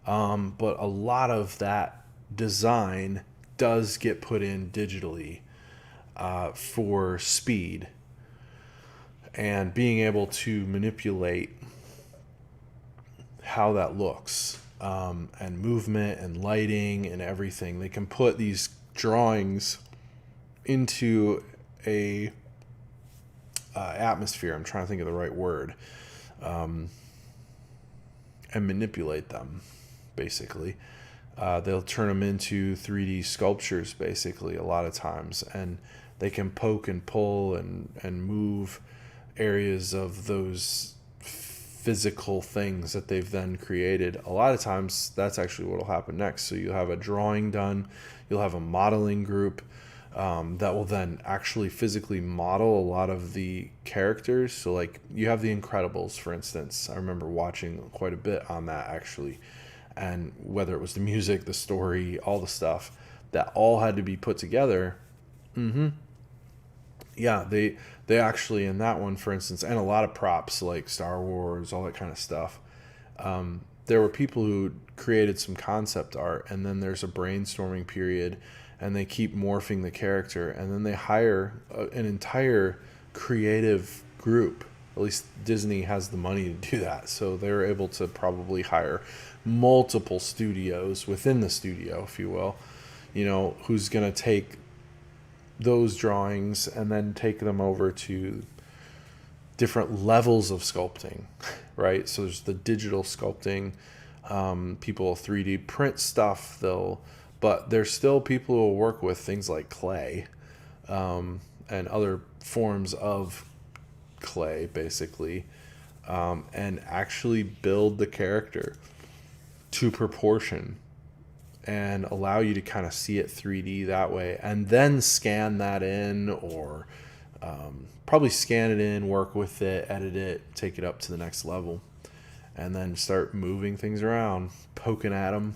But a lot of that design does get put in digitally for speed and being able to manipulate how that looks, and movement and lighting and everything. They can put these drawings into a atmosphere. I'm trying to think of the right word, and manipulate them, basically. They'll turn them into 3D sculptures, basically, a lot of times, and they can poke and pull and move areas of those physical things that they've then created. A lot of times that's actually what will happen next. So you'll have a drawing done, you'll have a modeling group that will then actually physically model a lot of the characters. So like you have The Incredibles, for instance. I remember watching quite a bit on that, actually, and whether it was the music, the story, all the stuff, that all had to be put together. Yeah, they actually, in that one, for instance, and a lot of props like Star Wars, all that kind of stuff, there were people who created some concept art, and then there's a brainstorming period, and they keep morphing the character, and then they hire an entire creative group. At least Disney has the money to do that, so they're able to probably hire multiple studios within the studio, if you will, who's going to take those drawings and then take them over to different levels of sculpting, right? So there's the digital sculpting, people 3D print stuff, but there's still people who will work with things like clay, and other forms of clay, basically, and actually build the character to proportion and allow you to kind of see it 3D that way, and then scan that in, or probably scan it in, work with it, edit it, take it up to the next level, and then start moving things around, poking at them.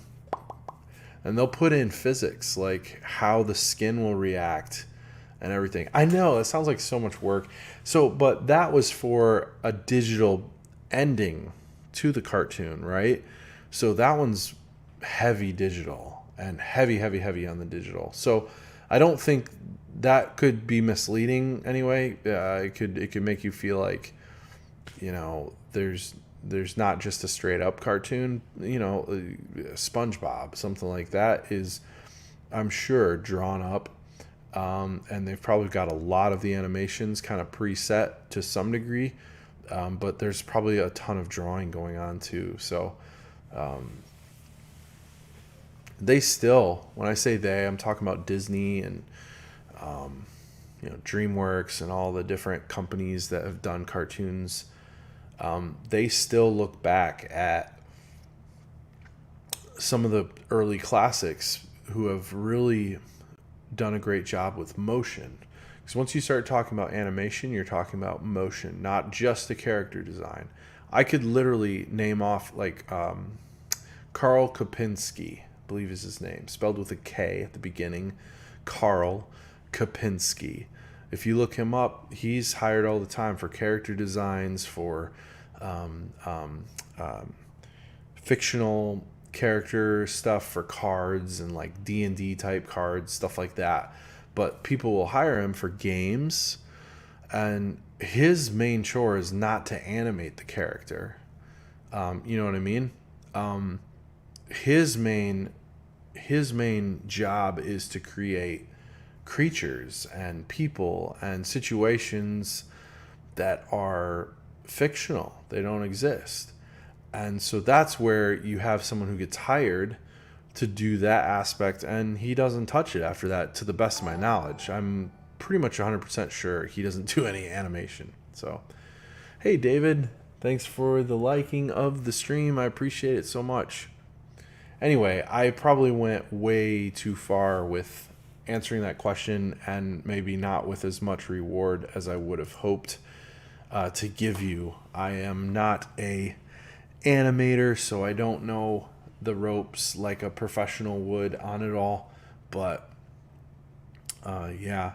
And they'll put in physics, like how the skin will react and everything. I know, it sounds like so much work. But that was for a digital ending to the cartoon, right? So that one's heavy digital and heavy on the digital. So I don't think that could be misleading anyway. It could make you feel like, there's not just a straight up cartoon. SpongeBob, something like that, is, I'm sure, drawn up, and they've probably got a lot of the animations kind of preset to some degree, but there's probably a ton of drawing going on too. So they still, when I say they, I'm talking about Disney and DreamWorks and all the different companies that have done cartoons. They still look back at some of the early classics who have really done a great job with motion. Because once you start talking about animation, you're talking about motion, not just the character design. I could literally name off like Karl Kopinski, I believe is his name, spelled with a K at the beginning. Karl Kopinski. If you look him up, he's hired all the time for character designs, for fictional character stuff, for cards and like D&D type cards, stuff like that. But people will hire him for games, And his main chore is not to animate the character. You know what I mean? His main job is to create creatures and people and situations that are fictional. They don't exist. And so that's where you have someone who gets hired to do that aspect, and he doesn't touch it after that, to the best of my knowledge. I'm pretty much 100% sure he doesn't do any animation. So, hey, David, thanks for the liking of the stream. I appreciate it so much. Anyway, I probably went way too far with answering that question, and maybe not with as much reward as I would have hoped to give you. I am not a animator, so I don't know the ropes like a professional would on it all. But yeah,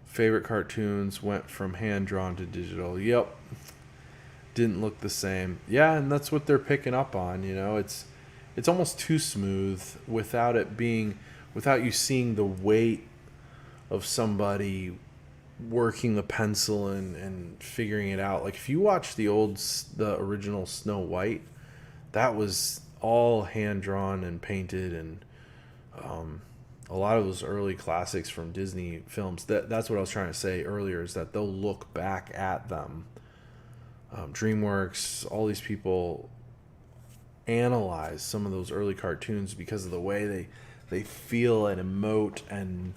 favorite cartoons went from hand drawn to digital. Yep, didn't look the same. Yeah, and that's what they're picking up on. You know, it's almost too smooth without you seeing the weight of somebody working the pencil and figuring it out. Like if you watch the original Snow White, that was all hand drawn and painted, and a lot of those early classics from Disney films. That's what I was trying to say earlier, is that they'll look back at them. DreamWorks, all these people analyze some of those early cartoons because of the way they feel and emote, and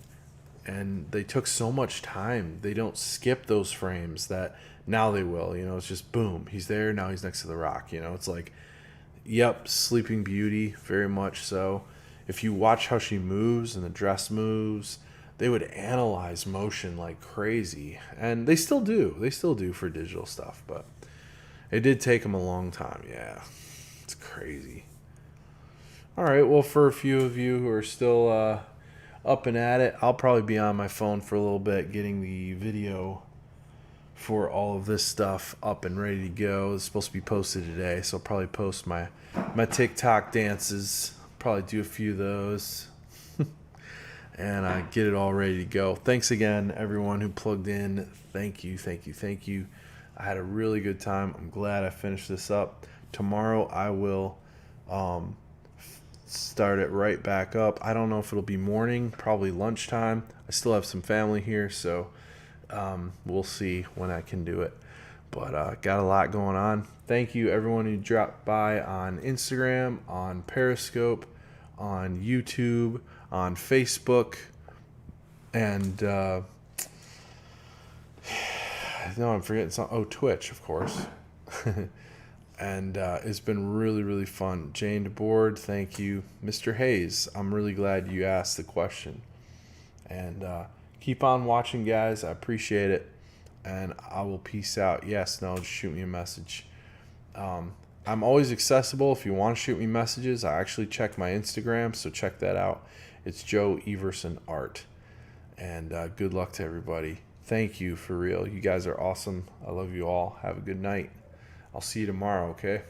they took so much time. They don't skip those frames that now they will. You know, it's just boom, he's there, now he's next to the rock. You know, it's like, yep, Sleeping Beauty, very much so. If you watch how she moves and the dress moves, they would analyze motion like crazy. And they still do. They still do for digital stuff. But it did take them a long time. Yeah, it's crazy. All right, well, for a few of you who are still up and at it, I'll probably be on my phone for a little bit getting the video for all of this stuff up and ready to go. It's supposed to be posted today, so I'll probably post my TikTok dances. Probably do a few of those. And get it all ready to go. Thanks again, everyone who plugged in. Thank you. I had a really good time. I'm glad I finished this up. Tomorrow I will start it right back up. I don't know if it'll be morning, probably lunchtime. I still have some family here, so we'll see when I can do it. But got a lot going on. Thank you, everyone who dropped by on Instagram, on Periscope, on YouTube, on Facebook, and no, I'm forgetting something. Oh, Twitch, of course. And it's been really, really fun. Jane DeBoard, thank you. Mr. Hayes, I'm really glad you asked the question. And keep on watching, guys. I appreciate it. And I will peace out. Yes, no, just shoot me a message. I'm always accessible. If you want to shoot me messages, I actually check my Instagram, so check that out. It's Joe Everson Art. And good luck to everybody. Thank you, for real. You guys are awesome. I love you all. Have a good night. I'll see you tomorrow, okay?